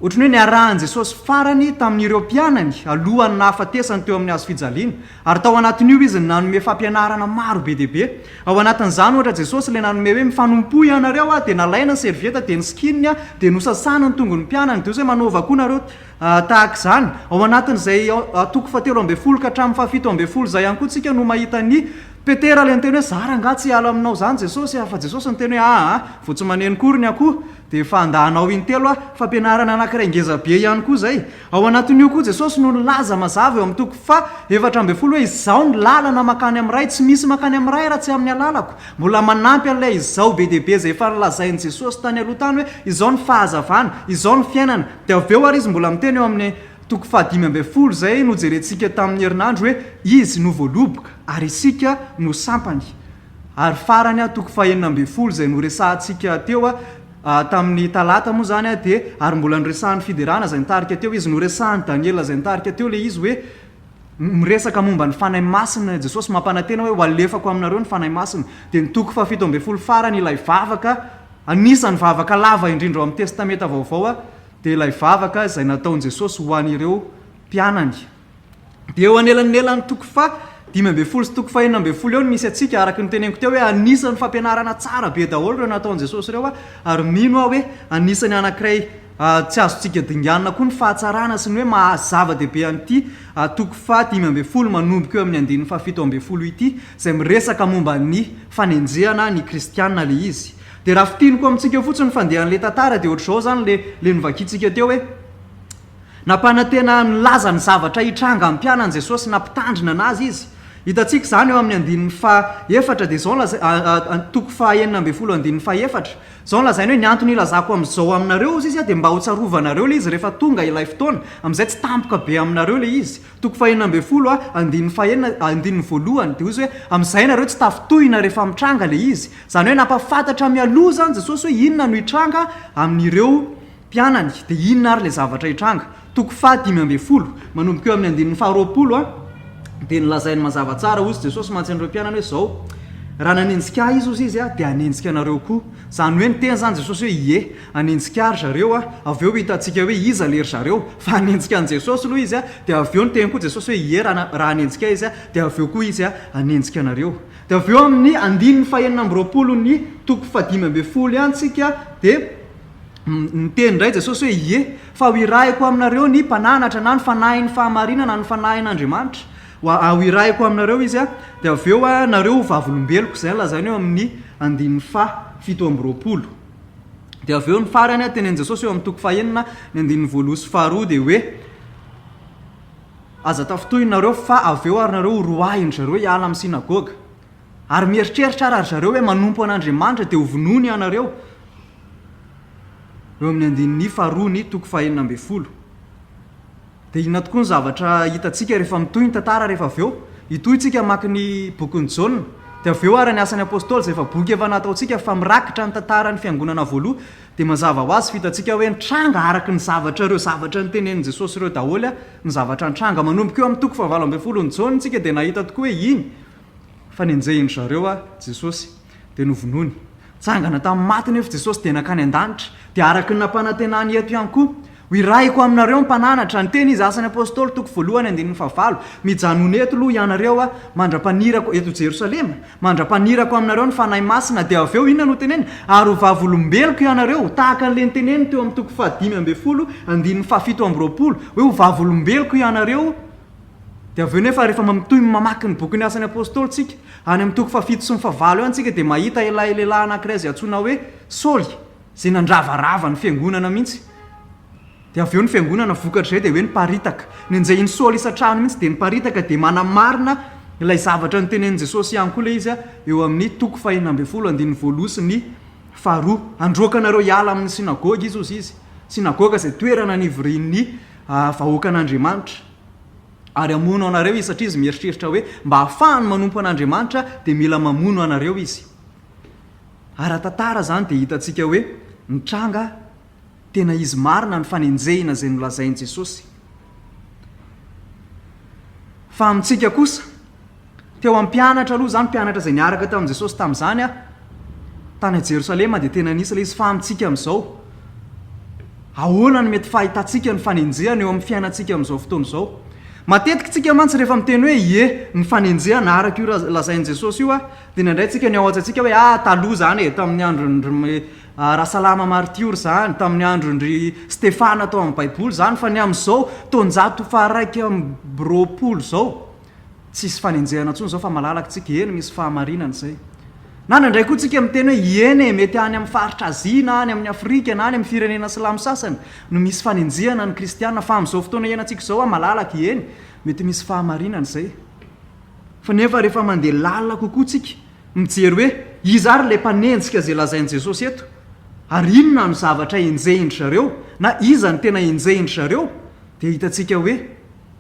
ohatrany hoe niarahan'i Jesosy farany tamin'ireo mpianany alohany nahafatesany teo amin'ny hazo fijaliana ary tao anatin'io izy nanome fampianarana maro be dia be. Ao anatin'izany ohatra Jesosy ilay nanome hoe mifanompo ianareo dia nalaina ny servieta dia ny skininy dia nosasana ny tongony mpianany dia hoe manaova koa nareo tahaka izany. Ao anatin'izay toko fa 13 ka hatramin'ny fa 17 izay ihany koa tsika no mahita ny Petera ilay niteny hoe zara nga tsy hiala aminao izany Jesosy fa Jesosy niteny hoe vao tsy maneno kory ny akoho dia efa andahanao intelo fampianarana anankiray ngeza be ihany koa zay. Ao anatin'io koa Jesosy no nilaza mazava eo amin'ny toko fa 17 hoe izao ny lalana makany amin'ny ray, tsy misy makany amin'ny ray raha tsy amin'ny alalako. Mbola manampy an'ilay izao be dia be izay efa nilazain'i Jesosy tany aloha tany hoe izao ny fahazavana, izao ny fiainana. Dia avy eo ary izy mbola miteny eo amin'ny toko fa 15 izay no jerentsika tamin'ny herinandro hoe izy no voaloboka ary isika no sampany. Ary farany toko fa 19 izay no resahantsika teo tamin'ny talata moa zany dia ary mbola niresahan'ny fiderana izay nitarika teo, izy no resahan'ny Daniela izay nitarika teo ilay izy hoe miresaka momba ny fanahy masina. Jesosy mampanantena hoe ho alefako aminareo ny fanahy masina. Dia ny toko fa 17 farany ilay vavaka, anisan'ny vavaka lava indrindra ao amin'ny testamenta vaovao dia ilay vavaka izay nataon'i Jesosy ho an'ireo mpianany. Dia eo anelanelany toko fa 15 sy toko fa 19 eo no misy atsika araka ny teneniko teo hoe anisan'ny fampianarana tsara be daholo ireo nataon'i Jesosy ireo ary mino aho hoe anisany anankiray tsy azontsika dinganina koa ny fahatsarana sy ny hoe mahazava-dehibe an'ity toko fa 15 manomboka eo amin'ny 17 ity izay miresaka momba ny fanenjehana ny kristianina le izy. Dia raha fitiniko amintsika fotsiny fandehan'ilay tantara dia ohatr'izao zany le novakitsika teo hoe nampanantena nilaza ny zavatra hitranga amin'ny mpianan'i Jesosy nampitandrina anazy izy. Hitantsika izany eo amin'ny 4 dia izao toko fa 19 izao nolazainy hoe ny antony ilazako amin'izao aminareo izy dia mba ho tsarovanareo le izy rehefa tonga ilay fotoana amin'izay tsy tampoka be aminareo le izy. Toko fa 19 voalohany dia izy hoe amin'izay nareo tsy tafitohina rehefa mitranga le izy. Izany hoe nampafantatra mialoha zany Jesosy hoe inona no hitranga amin'ireo mpianany dia inona ary le zavatra hitranga. Toko fa 15 manomboka eo amin'ny 20 dia nilazainy mazava tsara ozy Jesosy mantsy an'ireo mpianany hoe zao raha nanenjika izy ozy izy dia hanenjika anareo koa. Izany hoe niteny zany Jesosy hoe ie hanenjika ary zareo avy eo hitantsika hoe iza lery zareo fa hanenjika an' Jesosy aloha izy dia avy eo niteny koa Jesosy hoe ie raha hanenjika izy dia avy eo koa izy hanenjika anareo. Dia avy eo amin'ny 19 ny toko fa 15 ihany tsika dia niteny indray Jesosy hoe ie fa ho irahiko aminareo ny mpananatra na ny fanahin'ny fahamarinana ny fanahin'Andriamanitra. Ho irahiko aminareo izy dia avy eo nareo ho vavolombeloko izay lazainy eo amin'ny 17. dia avy eo ny farany tenen'i Jesosy eo amin'ny toko fahenina ny andininy voaloha sy faharoa dia hoe aza tafitohinareo fa avy eo ary nareo roahiny zareo hiala amin'ny sinagoga ary mieritreritra ary zareo hoe manompo an'Andriamanitra dia hovonoany ianareo eo amin'ny andininy faharoa ny toko fahenina amby folo. Dia inona tokoa ny zavatra hitantsika rehefa mitohy ny tantara rehefa avy eo hitohy tsika maki ny bokin'ny Jaona dia avy eo ary ny asan'ny apôstôly izay efa boky efa nataontsika fa mirakitra ny tantara ny fiangonana voaloha dia mazava ho azy fitantsika hoe nitranga araky ny zavatra ireo zavatra ny tenenin' Jesosy ireo daholo ny zavatra nitranga manomboka eo amin'ny toko fahavalo amby folo ny Jaona tsika dia nahita tokoa hoe iny fa nenjehiny zareo Jesosy dia novonoany tsangana tamin'ny matiny efa Jesosy dia nakany an-danitra dia araky ny nampanantenany eto ihany koa hoirahiko aminareo ny mpananatra ny teny izy asan'ny apôstôly toko voalohany andininy fahavalo mijanony eto aloha ianareo mandra-panirako eto Jerosalema mandra-panirako aminareo ny fanahy masina dia avy eo inona no teneny ary ho vavolombeloko ianareo tahaka an'le nyteneny teo amin'ny toko fahadimy amby folo andininy fahafito amby roapolo hoe ho vavolombeloko ianareo dia avy eo nefa rehefa mamitoy mamaky ny boky ny asan'ny apôstôly tsika any amin'ny toko fahafito sy ny fahavalo eo antsika dia mahita lehilahy anankiray izay antsoina hoe Saoly izay nandravarava ny fiangonana mihitsy dia avy eo ny fiangonana vokatra izay dia hoe niparitaka nenjehiny Saoly isatrano mihitsy dia niparitaka dia manamarina ilay zavatra ny tenenin' Jesosy ihany koa ilay izy eo amin'ny toko fahenina amby folo andininy voaloha sy ny faharoa androakanareo hiala amin'ny sinagoga izy ozy izy sinagoga izay toerana nivorian'ny vahoaka an'Andriamanitra ary amono anareo izy satria izy mieritreritra hoe mba hahafahany manompo an'Andriamanitra dia mila mamono anareo izy ara-tantara izany dia hitantsika hoe nitranga tena izy marina ny fanenjehina izay nolazain'i Jesosy fa amintsika kosa teo amin'ny mpianatra aloha izany mpianatra izay niaraka tamin'i Jesosy tamin'izany tany Jerosalema dia tena nisy ilay izy fa amintsika amin'izao ahoana ny mety fahitantsika ny fanenjehana eo amin'ny fiainantsika amin'izao fotoana izao matetika tsika mantsy rehefa miteny hoe ie ny fanenjehana araka io lazain'i Jesosy io dia nandray tsika ny ao antsaitsika hoe taloha izany tamin'ny androndry Rahasalama Martiory izany tamin'ny androndry Stefana tao amin'ny baiboly izany fa ny amin'izao taonjato faharaiky amby roapolo izao tsisy fanenjehana intsony izao fa malalaka tsika eny misy fahamarinana izay na nandray koa tsika miteny hoe eny mety any amin'ny faritra Azia na any amin'ny Afrika na any amin'ny firenena silamo sasany no misy fanenjehana ny kristianina fa amin'izao fotoana iainantsika izao malalaka eny mety misy fahamarinana izay fa nefa rehefa mandeha lalina kokoa tsika mijery hoe iza ary le mpanenjika izay lazain'i Jesosy eto ary inona no zavatra enjehindry zareo na iza ny tena enjehindry zareo dia hitantsika hoe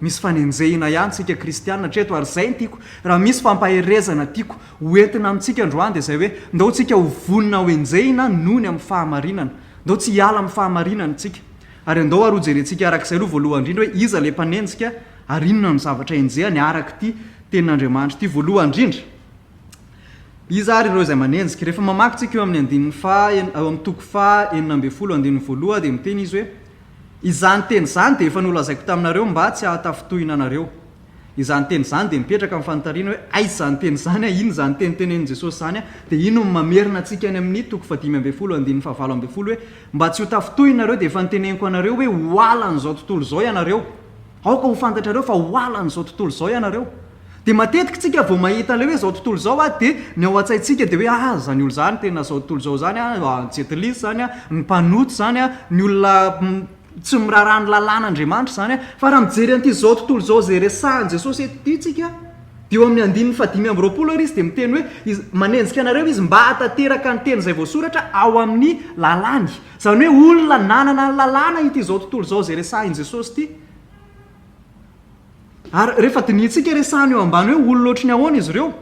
misy fanenjehina ihany tsika kristianina treto ary izay ny tiako raha misy fampaherezana tiako hoentina amintsika androany dia izay hoe ndao tsika ho vonina ho enjehina nony amin'ny fahamarinana ndao tsy hiala amin'ny fahamarinana tsika ary andao ary ho jerentsika arak'izay aloha voalohany indrindra hoe iza le mpanenjika ary inona no zavatra enjehany araka ity tenin'Andriamanitra ity voalohany indrindra iza ary ireo izay manenjika rehefa mamaky tsika eo amin'ny andininy eo amin'ny toko fahaenina amby folo andininy voalohany dia miteny izy hoe izany teny izany dia efa nolazaiko taminareo mba tsy ahatafitohina anareo izany teny izany dia mipetraka amin'ny fanontaniana hoe aiza izany teny izany ino izany teny tenenin' Jesosy izany dia ino ny mamerina antsika any amin'ny toko fahadimy amby folo andininy fahavalo amby folo hoe mba tsy ho tafitohina nareo dia efa niteneniko anareo hoe ho alan'izao tontolo izao ianareo aoka ho fantatrareo fa ho alan'izao tontolo izao ianareo dia matetika tsika vao mahita le hoe zao tontolo izao dia ny ao an-tsaintsika dia hoe zany olo zany tena zao tontolo izao zany jetelisy zany ny mpanoto zany ny olona tsy mirarany lalàn'Andriamanitra zany fa raha mijery an'ity zao tontolo izao zay resahan'i Jesosy ety tsika dia eo amin'ny andininy fahadimy amby roapolo ary izy dia miteny hoe manenjika anareo izy mba hatateraka ny teny izay voasoratra ao amin'ny lalàny zany hoe olona nanana ny lalàna ity zao tontolo izao zay resahan'i Jesosy ity ary rehefa dinitsika resahany eo ambany hoe olona ohatry ny ahoana izy ireo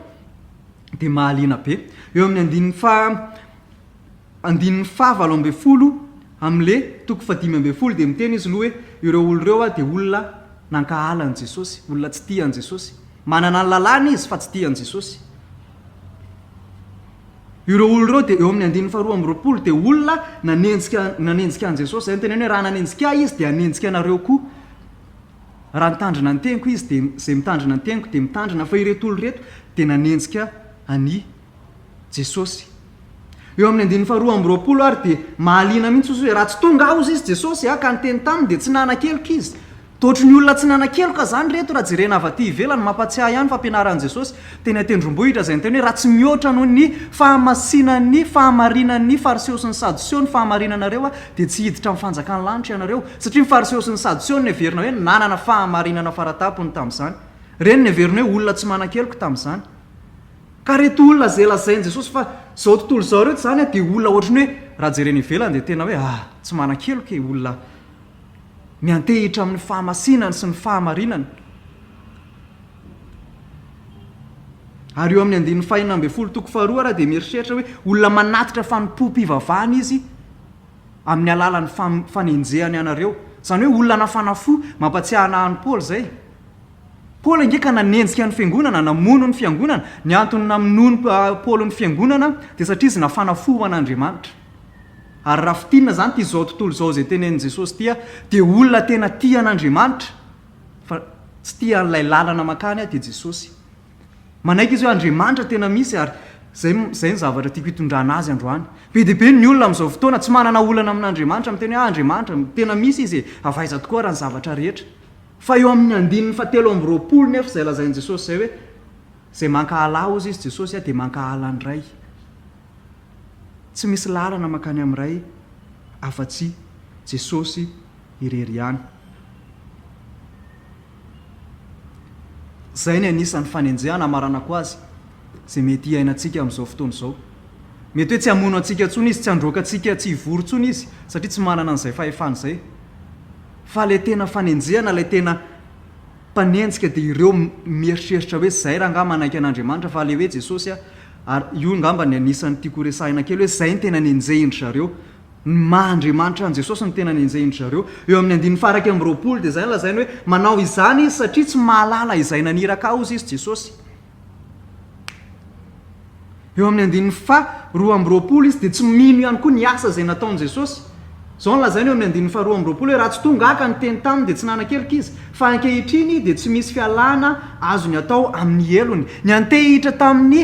dia mahaliana be eo amin'ny andininy fahavalo amby folo amin'le toko fahadimy amby folo dia miteny izy loha hoe ireo olo ireo dia olona nankahalan'i Jesosy olona tsy tian'i Jesosy manana ny lalàna izy fa tsy tian'i Jesosy ireo olo ireo dia eo amin'ny andininy faharoa amby roapolo dia olona nanenjika an'i Jesosy zay ny teneny hoe raha nanenjika izy dia hanenjika anareo koa raha mitandrina ny teniko izy dia izay mitandrina ny teniko dia mitandrina fa ireto olo reto dia nanenjika any Jesosy eo amin'ny andininy faharoa amby roapolo ary dia mahaliana mihitsy izy hoe raha tsy tonga ao izy Jesosy ka ny teny taminy dia tsy nanan-kelika izy toatry ny olona tsy nanan-keloka zany reto raha jerena avy aty ivelany mampatsiahy ihany fampianaran'i Jesosy teny atendrombohitra zay ny teny hoe raha tsy mihoatra noho ny fahamasinan'ny fahamarinan'ny fariseo sy ny sadoseo ny fahamarinanareo dia tsy hiditra amin'ny fanjakany lanitra ianareo satria ny fariseo sy ny sadoseo ny heverina hoe nanana fahamarinana faratapony tamin'izany reny ny heverina hoe olona tsy manan-keloka tamin'izany ka reto olona zay lazain'i Jesosy fa zao tontolo zao reto zany dia olona ohatrany hoe raha jerena ivelany dia tena hoe tsy manan-keloka olona miantehitra amin'ny fahamasinany sy ny fahamarinana ary eo amin'ny andin'ny fahinana amby folo toko faharoa raha dia mieritreritra hoe olona manatitra fanompo-pivavahana izy amin'ny alalan'ny fanenjehany anareo zany hoe olona nafana fo mampatsiahana any Paoly zay Paoly ingeka nanenjika ny fiangonana namono ny fiangonana ny antony namono Paoly ny fiangonana dia satria izy nafana fo ho an'Andriamanitra ary raha fitinina zany tia zao tontolo zao zay tenenin' Jesosy dia olona tena tia an'Andriamanitra fa tsy tia an'ilay lalana makany dia Jesosy manaiky izy hoe Andriamanitra tena misy ary zay ny zavatra tiako hitondrana azy androany be dia be ny olona amin'izao fotoana tsy manana olana amin'Andriamanitra miteny hoe Andriamanitra tena misy izy avaiza tokoa raha ny zavatra rehetra fa eo amin'ny andininy fatelo amby roapolo nefa zay lazain'i Jesosy zay hoe zay mankahala ozy izy Jesosy dia mankahala ny ray tsy misy lalana makany amin'ny ray afa-tsy Jesosy irery ihany zay ny anisan'ny fanenjehana amaranako azy zay mety iainantsika amin'izao fotoana izao mety hoe tsy hamono antsika ntsony izy tsy handroaka antsika tsy hivory ntsony izy satria tsy manana an'izay fahefana izay fa ilay tena fanenjehana ilay tena mpanenjika dia ireo mieritreritra hoe zay raha nga manaiky an'Andriamanitra fa ilay hoe Jesosy ary io ngamba ny anisan'ny tiako resahina kely hoe zay ny tena nenjehindry zareo ny maha-Andriamanitra an' Jesosy ny tena nenjehindry zareo eo amin'ny andin'ny faraka amby roapolo dia zay lazainy hoe manao izany izy satria tsy mahalala izay naniraka ozy izy Jesosy eo amin'ny andin'ny roa amby roapolo izy dia tsy mino ihany koa ny asa zay nataon'i Jesosy zao ny lazainy eo amin'ny andin'ny faharoa amby roapolo hoe raha tsy tonga haka ny teny taminy dia tsy nanan-keloka izy fa ankehitriny dia tsy misy fialana azony atao amin'ny elony ny antehitra tamin'ny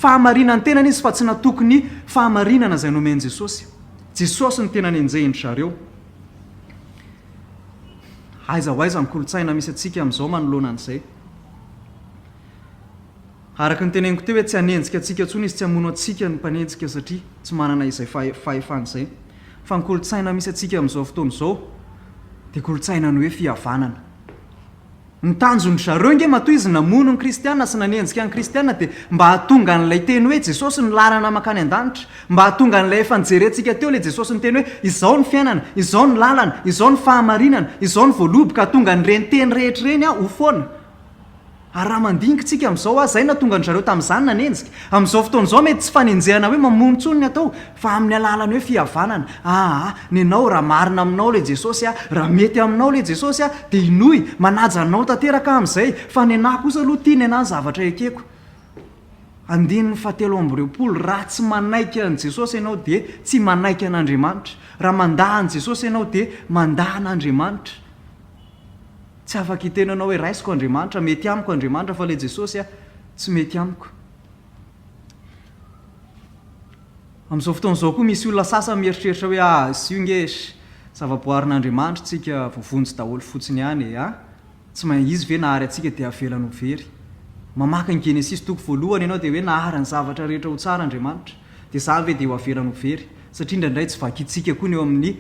fahamarinany tenany izy fa tsy natoko ny fahamarinana zay nomen'i Jesosy Jesosy ny tena nenjehindry zareo aiza ho aiza ny kolotsaina misy atsika amin'izao manoloana an'izay araka ny teneniko teo hoe tsy hanenjika atsika ntsony izy tsy hamono atsika ny mpanenjika satria tsy manana izay fahefana izay fa ny kolotsaina misy atsika amin'izao fotoana izao dia kolotsaina ny hoe fihavanana ny tanjony zareo nge matoa izy namono ny kristianina sy nanenjika ny kristianina dia mba hahatonga n'ilay teny hoe Jesosy ny lalana makany an-danitra mba hahatonga n'ilay efa nijerentsika teo ilay Jesosy ny teny hoe izao ny fiainana izao ny lalana izao ny fahamarinana izao ny voaloboka hahatonga n'ireny teny rehetra ireny ho foana ary raha mandinika tsika amin'izao zay natonga ny zareo tamin'izany nanenjika amin'izao fotoana izao mety tsy fanenjehana hoe mamono ntsony ny atao fa amin'ny alalany hoe fihavanana ny anao raha marina aminao ilay Jesosy raha mety aminao ilay Jesosy dia inoy manaja anao tanteraka amin'izay fa ny anahy kosa aloha tia ny anahy zavatra ekeko andininy fahatelo amby roapolo raha tsy manaiky an' Jesosy ianao dia tsy manaiky an'Andriamanitra raha mandaha an' Jesosy ianao dia mandaha an'Andriamanitra tsy afaka hitenanao hoe raisiko Andriamanitra mety amiko Andriamanitra fa ilay Jesosy tsy mety amiko amin'izao fotoana izao koa misy olona sasany mieritreritra hoe sy io nge zava-boarin'Andriamanitra tsika vovonjy daholo fotsiny ihany tsy izy ve nahary atsika dia avelany ho very mamaka ny Genesis toko voalohany ianao dia hoe nahary ny zavatra rehetra ho tsara Andriamanitra dia zany ve dia ho avelany ho very satria indraindray tsy vakitsika koa ny eo amin'ny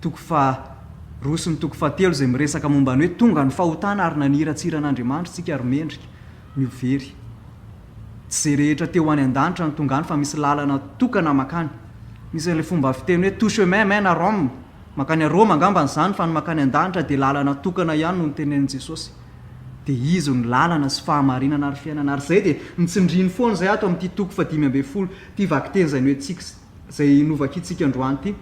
toko rosy ny toko fahatelo zay miresaka momba ny hoe tonga ny fahotana ary naniratsira an'Andriamanitra tsika ary mendrika ny very tsy zay rehetra teo any an-danitra ny tonga any fa misy lalana tokana makany misy ilay fomba fiteny hoe tout chemin mène à Rome makany a Roma angamba n'izany fa ny makany an-danitra dia lalana tokana ihany no nitenenin' Jesosy dia izy ny lalana sy fahamarinana ary fiainana ary zay dia nitsindriny foana zay ato amin'ity toko fadimy amby folo ty vakiteny zay ny hoe zay novakitsika androany ty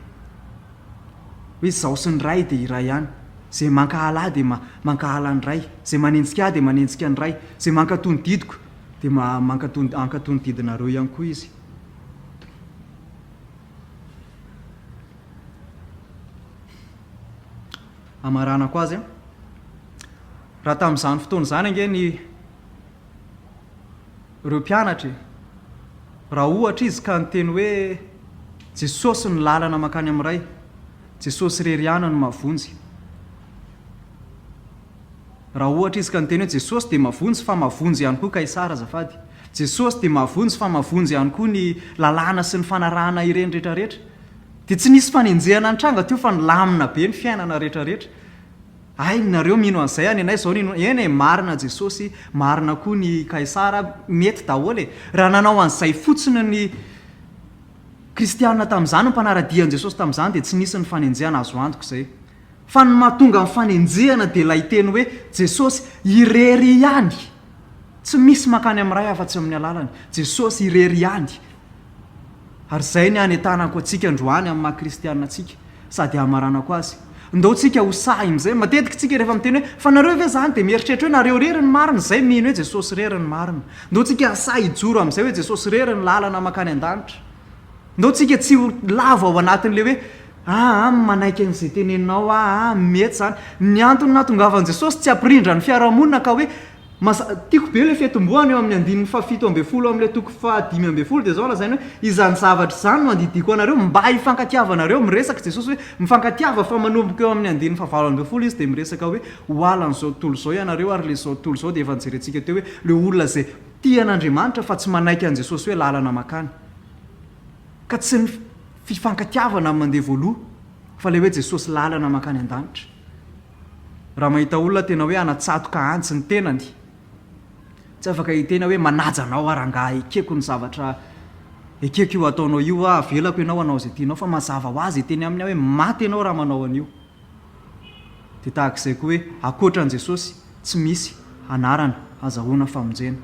hoe izao sy ny ray dia iray ihany zay mankahala dia mankahala ny ray zay manenjika dia manenjika ny ray zay mankatony didiko dia ankatony didinareo ihany koa izy amaranako azy raha tamin'izany fotoana izany ange ny ireo mpianatra raha ohatra izy ka nyteny hoe Jesosy ny lalana makany amin'ny ray Jesosy rery ihany no mavonjy raha ohatra izy ka nyteny hoe jesosy dia mavonjy fa mavonjy ihany koa kaisara azafady jesosy dia mavonjy fa mavonjy ihany koa ny lalàna sy ny fanarahana ireny rehetrarehetra dia tsy nisy fanenjehana nytranga teo fa nilamina be ny fiainana rehetrarehetra ay nareo mino an'izay any anay zao eny marina jesosy marina koa ny kaisara mety daholo raha nanao an'izay fotsiny ny kristianina tamin'izany ny mpanaradian'i jesosy tamin'izany dia tsy nisy ny fanenjehana azo antoko izay fa ny mahatonga ny fanenjehana dia ilay teny hoe jesosy irery ihany tsy misy makany amin'ray afa-tsy amin'ny alalany jesosy irery ihany ary izay ny anentanako antsika androany amin'ny maha-kristianina antsika sady hamaranako azy ndao tsika ho sahy am'izay matetika tsika rehefa miteny hoe fa nareo ve zany dia mieritreritra hoe nareo rery ny marina izay mino hoe jesosy rery ny marina ndao tsika hasahy hijoro amin'izay hoe jesosy rery ny lalana makany an-danitra ndao tsika tsy ho lava ao anatin'le hoe manaiky an'izay teneninao mety zany ny antony natongavan'i jesosy tsy ampirindra ny fiarahamonina ka hoe tiako be le fetomboana eo amin'ny andininy fafito ambe folo amin'le toko fahadimy ambe folo dia zao lazainy hoe izany zavatra izany no andidiko anareo mba hifankatiavanareo miresaka jesosy hoe mifankatiava fa manomboka eo amin'ny andininy favalo ambe folo izy dia miresaka hoe hoalan'izao tontolo izao ianareo ary le zao tontolo izao dia efa nijerentsika teo hoe le olona izay tian'Andriamanitra fa tsy manaiky an' jesosy hoe lalana makany ka tsy ny fifankatiavana mandeha voaloha fa le hoe jesosy lalana makany an-danitra raha mahita olona tena hoe anatsatoka antsy ny tenany tsy afaka hitena hoe manajanao arangah ekeko ny zavatra ekeko io ataonao io avelako ianao anao izay tianao fa mazava ho azy teny aminy hoe maty ianao raha manao an'io dia tahaka izay koa hoe akoatran' jesosy tsy misy anarana azahoana famonjena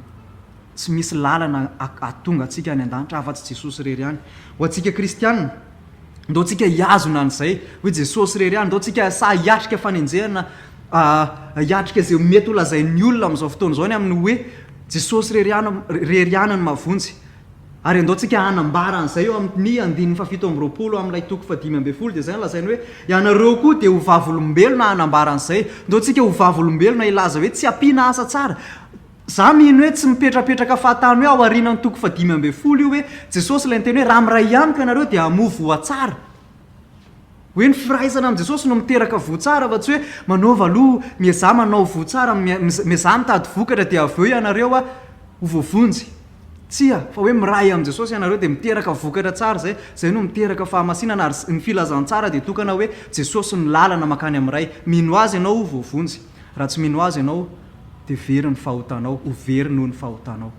tsy misy lalana atonga antsika any an-danitra afa-tsy jesosy rery ihany ho antsika kristianina ndao tsika hiazona an'izay hoe jesosy rery ihany ndao tsika sa hiatrika fanenjehana hiatrika izay mety holazain'ny olona amin'izao fotoana izao ny amin'ny hoe jesosy rery ihany ny mavonjy ary andao tsika hanambara an'izay eo amin'ny andininy fafito amby roapolo amin'ilay toko fadimy ambe folo dia zay lazainy hoe ianareo koa dia ho vavolombelona hanambara an'izay ndao tsika ho vavolombelona ilaza hoe tsy ampiana asa tsara za mino hoe tsy mipetrapetraka fahatany hoe ao arinany toko fadimy ambe folo io hoe jesosy ilay niteny hoe raha miray amiko ianareo dia hamoa voatsara hoe ny firaisana amin'i jesosy no miteraka voatsara fa tsy hoe manaova aloha miaza manao voatsara miaza mitady vokatra dia aveo ianareo ho voavonjy tsia fa hoe miray amin'i jesosy ianareo dia miteraka vokatra tsara zay no miteraka fahamasinana ary ny filazantsara dia tokana hoe jesosy ny lalana makany amin'ray mino azy ianao ho voavonjy raha tsy mino azy ianao dia very ny fahotanao ho very noho ny fahotanao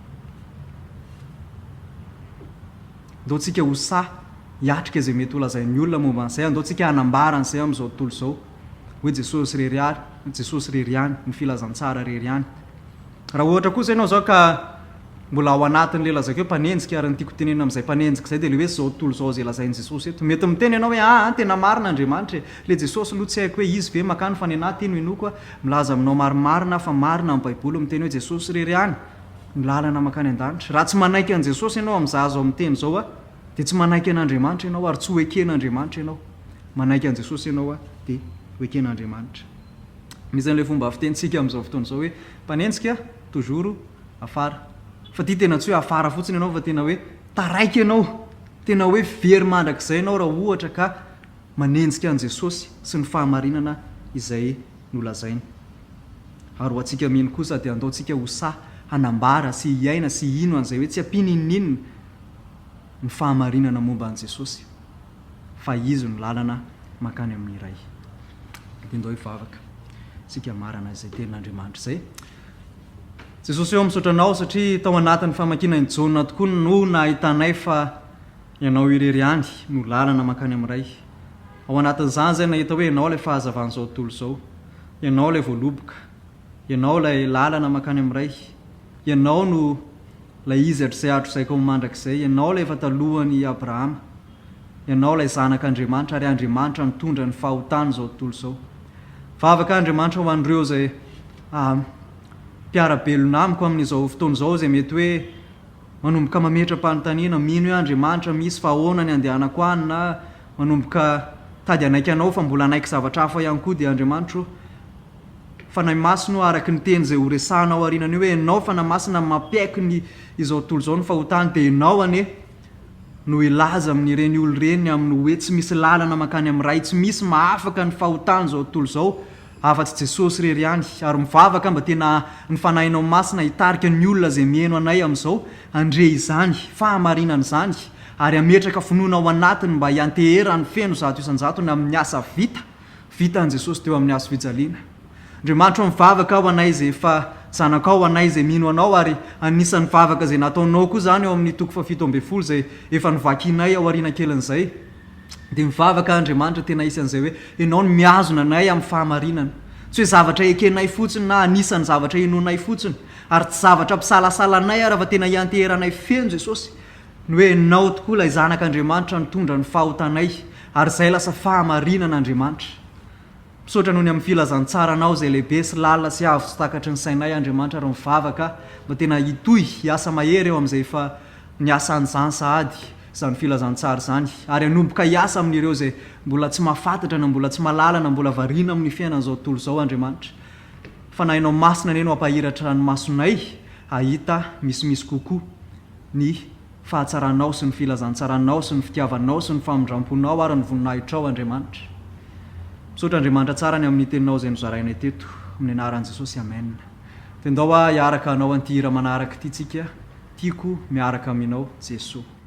ndao tsika ho sa hiatrika izay mety holazain'ny olona momba an'izay andao tsika hanambara an'izay amin'izao tontolo izao hoe jesosy rery ihany ny filazantsara rery ihany raha ohatra kosa ianao zao ka mbola ao anatin'le lazako hoe mpanenjika ary ny tiako tenena amin'izay mpanenjika izay dia le hoe zao tontolo izao izay lazain'i jesosy eto mety miteny ianao hoe tena marina Andriamanitra le jesosy aloha tsy haiko hoe izy ve makany fanenà teny inoko milaza aminao marimarina fa marina amin'ny baiboly miteny hoe jesosy rery ihany ny lalana makany an-danitra raha tsy manaiky an' jesosy ianao amin'zazo amin'ny teny zao dia tsy manaiky an'Andriamanitra ianao ary tsy hoeken'Andriamanitra ianao manaiky an' jesosy ianao dia hoeken'Andriamanitra misy an'ilay fomba fitentsika amin'izao fotoana izao hoe mpanenjika toujours afara fa tia tena tsy hoe afara fotsiny ianao fa tena hoe taraiky ianao tena hoe very mandrakizay ianao raha ohatra ka manenjika an' jesosy sy ny fahamarinana izay nolazainy ary ho antsika mino kosa dia andao tsika ho sa hanambara sy hiaina sy hino an'izay hoe tsy ampininninina ny fahamarinana momba an' jesosy fa izy ny lalana makany amin'ny iray dia ndao hivavaka sika marana izay tenin'Andriamanitra izay jesosy eo amisotranao satria tao anatin'ny famakinany Jaona tokoa no nahitanay fa ianao irery ihany no lalana makany amin'ray ao anatin'izany zay nahita hoe ianao ilay fahazavan'izao tontolo izao ianao ilay voaloboka ianao ilay lalana makany amin'ray ianao no lay izy hatrizay atro izay kao mandrakizay ianao ilay efa talohany Abrahama ianao ilay zanak'Andriamanitra ary Andriamanitra nitondra ny fahotany izao tontolo izao vavaka Andriamanitra ho an'ireo izay mpiarabelona amiko amin'izao fotoana izao izay mety hoe manomboka mametra-panontaniana mino hoe Andriamanitra misy fahoana ny andehanako any na manomboka tady anaiky anao fa mbola anaiky zavatra hafa ihany koa dia Andriamanitra fanahy masino araky ny teny izay ho resahanao arinany hoe ianao fanahy masina mampiaiky ny izao tontolo izao ny fahotany dia ianao ane no ilaza amin'ireny olo reny amin'ny hoe tsy misy lalana makany amin'ray tsy misy mahafaka ny fahotany izao tontolo izao afa-tsy jesosy rery any ary mivavaka mba tena ny fanahinao masina hitarika ny olona zay mieno anay amin'izao andre izany fahamarinana izany ary ametraka finoana ao anatiny mba hianteherany feno zato isan-jatony amin'ny asa vita an' jesosy teo amin'ny azo fijaliana. Andriamanitra mivavaka ao anay zay efa zanakao anay zay mino anao ary anisan'ny vavaka zay nataonao koa zany eo amin'ny toko 7 zay efa nivakinay ao arina kelin'izay dia mivavaka Andriamanitra tena isy an'izay hoe ianao ny miazona anay amin'ny fahamarinana, tsy hoe zavatra ekenay fotsiny na anisan'ny zavatra enonay fotsiny ary tsy zavatra mpisalasalanay ary fa tena hianteheranay feno Jesosy ny hoe nao tokoa ilay zanak'Andriamanitra nitondra ny fahotanay ary izay lasa fahamarinana Andriamanitra. Misaotra noho ny amin'ny filazantsaranao zay lehibe sy lalina sy avo sy takatry ny sainay Andriamanitra ary mivavaka mba tena hitohy hiasa mahery eo amin'izay efa niasa an'izany sahady zany filazantsara zany ary anomboka hiasa amin'ireo zay mbola tsy mahafantatra na mbola tsy mahalala na mbola variana amin'ny fiainan'izao tontolo izao Andriamanitra. Fanahinao masina neny ampahiratra ranomasonay ahita misimisy kokoa ny fahatsaranao sy ny filazantsaranao sy ny fitiavanao sy ny famindramponao ary ny voninahitrao Andriamanitra. Misaotra Andriamanitra tsara ny amin'ny teninao zay nozarainay teto amin'ny anaran'i Jesosy amen. Tendao hiaraka anao anty hira manaraka ity tsika, tiako miaraka aminao Jesosy.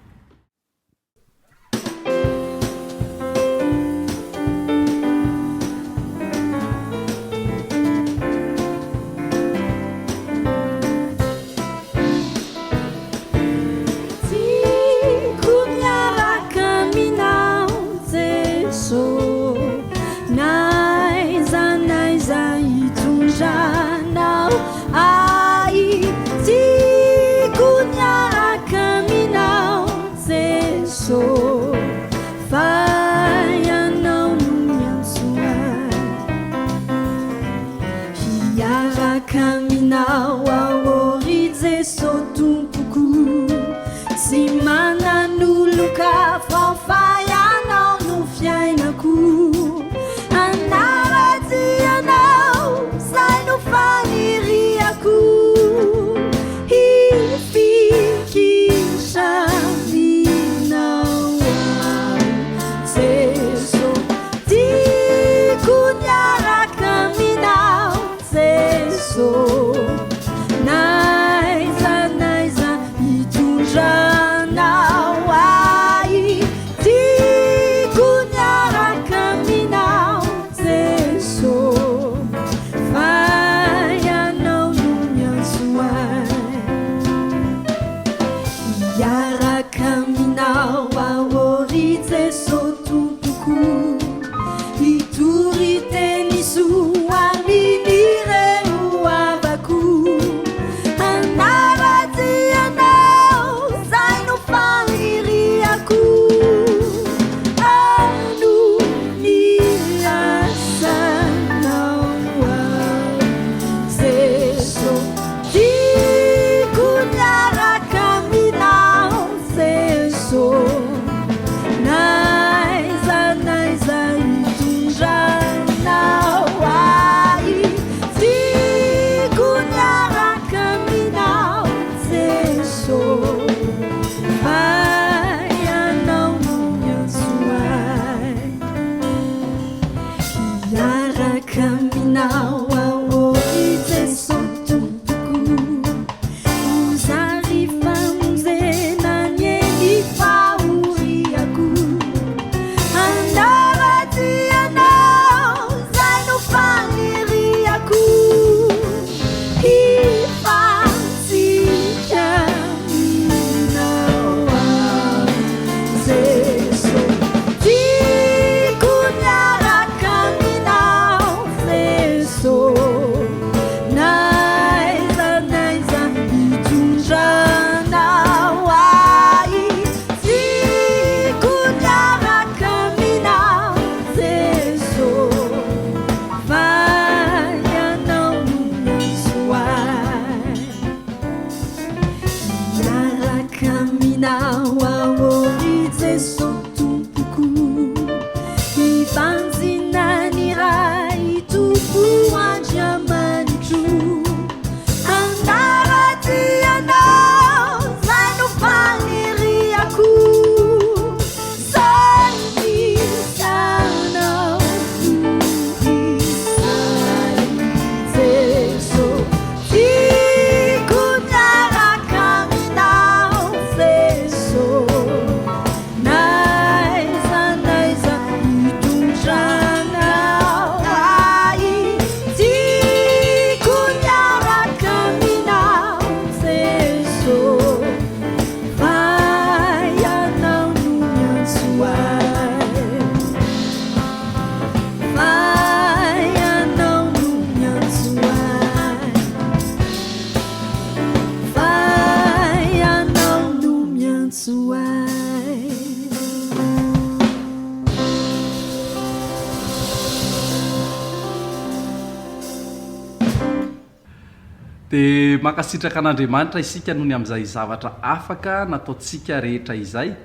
dia makasitraka an'Andriamanitra isika noho ny amin'izay zavatra afaka nataontsika rehetra izay.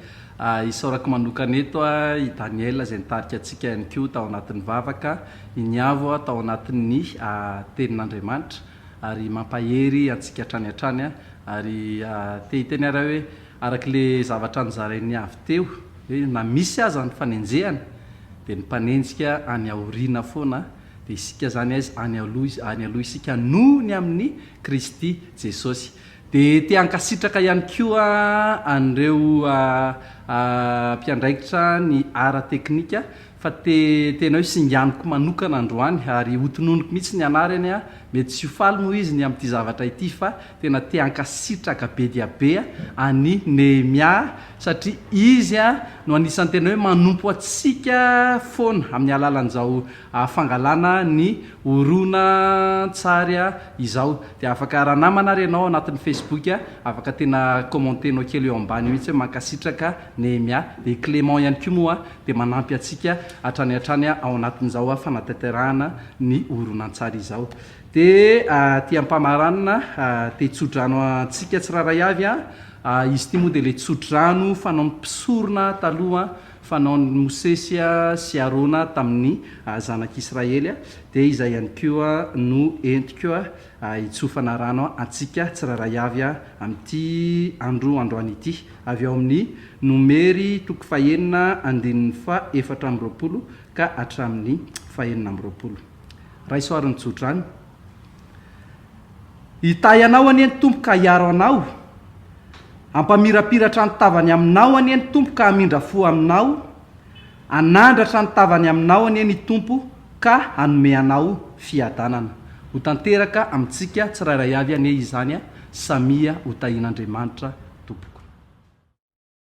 Isaorako manokana eto i Daniel izay nitarika antsika ihany koa tao anatin'ny vavaka, i Niavo tao anatin'ny tenin'Andriamanitra, ary mampahery antsika hatrany ary te hiteny ara hoe arak'ile zavatra nozarainy avy teo hoe na misy aza ny fanenjehana dia ny mpanenjika any aoriana foana, dia isika zany aizy any aloha isika noho ny amin'ny Kristy Jesosy. Dia te hankasitraka ihany koa an'ireo mpiandraikitra ny ara teknika fa tena hoe singaniko manokana androany ary hotononiko mihitsy ny anarany mety tsy ho faly moa izy ny amin'ity zavatra ity fa tena te hankasitraka be dia be any Nehemia satria izy no anisan'ny tena hoe manompo atsika foana amin'ny alalan'izao fangalana ny orona tsary izao. Dia afaka raha namana ary ianao anatin'ny Facebook afaka tena commentenao kely eo ambany mihitsy hoe mankasitraka Nehemia, dia Clément ihany koa moa dia manampy atsika hatrany ao anatin'izao fanatanterahana ny oronan-tsary izao. Dia ty ampamaranina te tsodrano antsika tsiraray avy izy ty moa dia le tsodrano fanaon'ny mpisorona taloha fanaon'ny Mosesy sy Arona tamin'ny zanak'Israely, dia izay ihany koa no entiko hitsofana rano antsika tsiraray avy amin'ity androany ity avy ao amin'ny Nomery 9:4 ka hatramin'ny 9:20. Raha isoarin'ny tsodrano hitay anao anie ny tompo ka hiaro anao, ampamirapiratra ny tavany aminao anie ny tompo ka hamindra fo aminao, anandratra ny tavany aminao anie ny tompo ka hanome anao fiadanana. Ho tanteraka amintsika tsirairay avy anie izany Samia ho tahin'Andriamanitra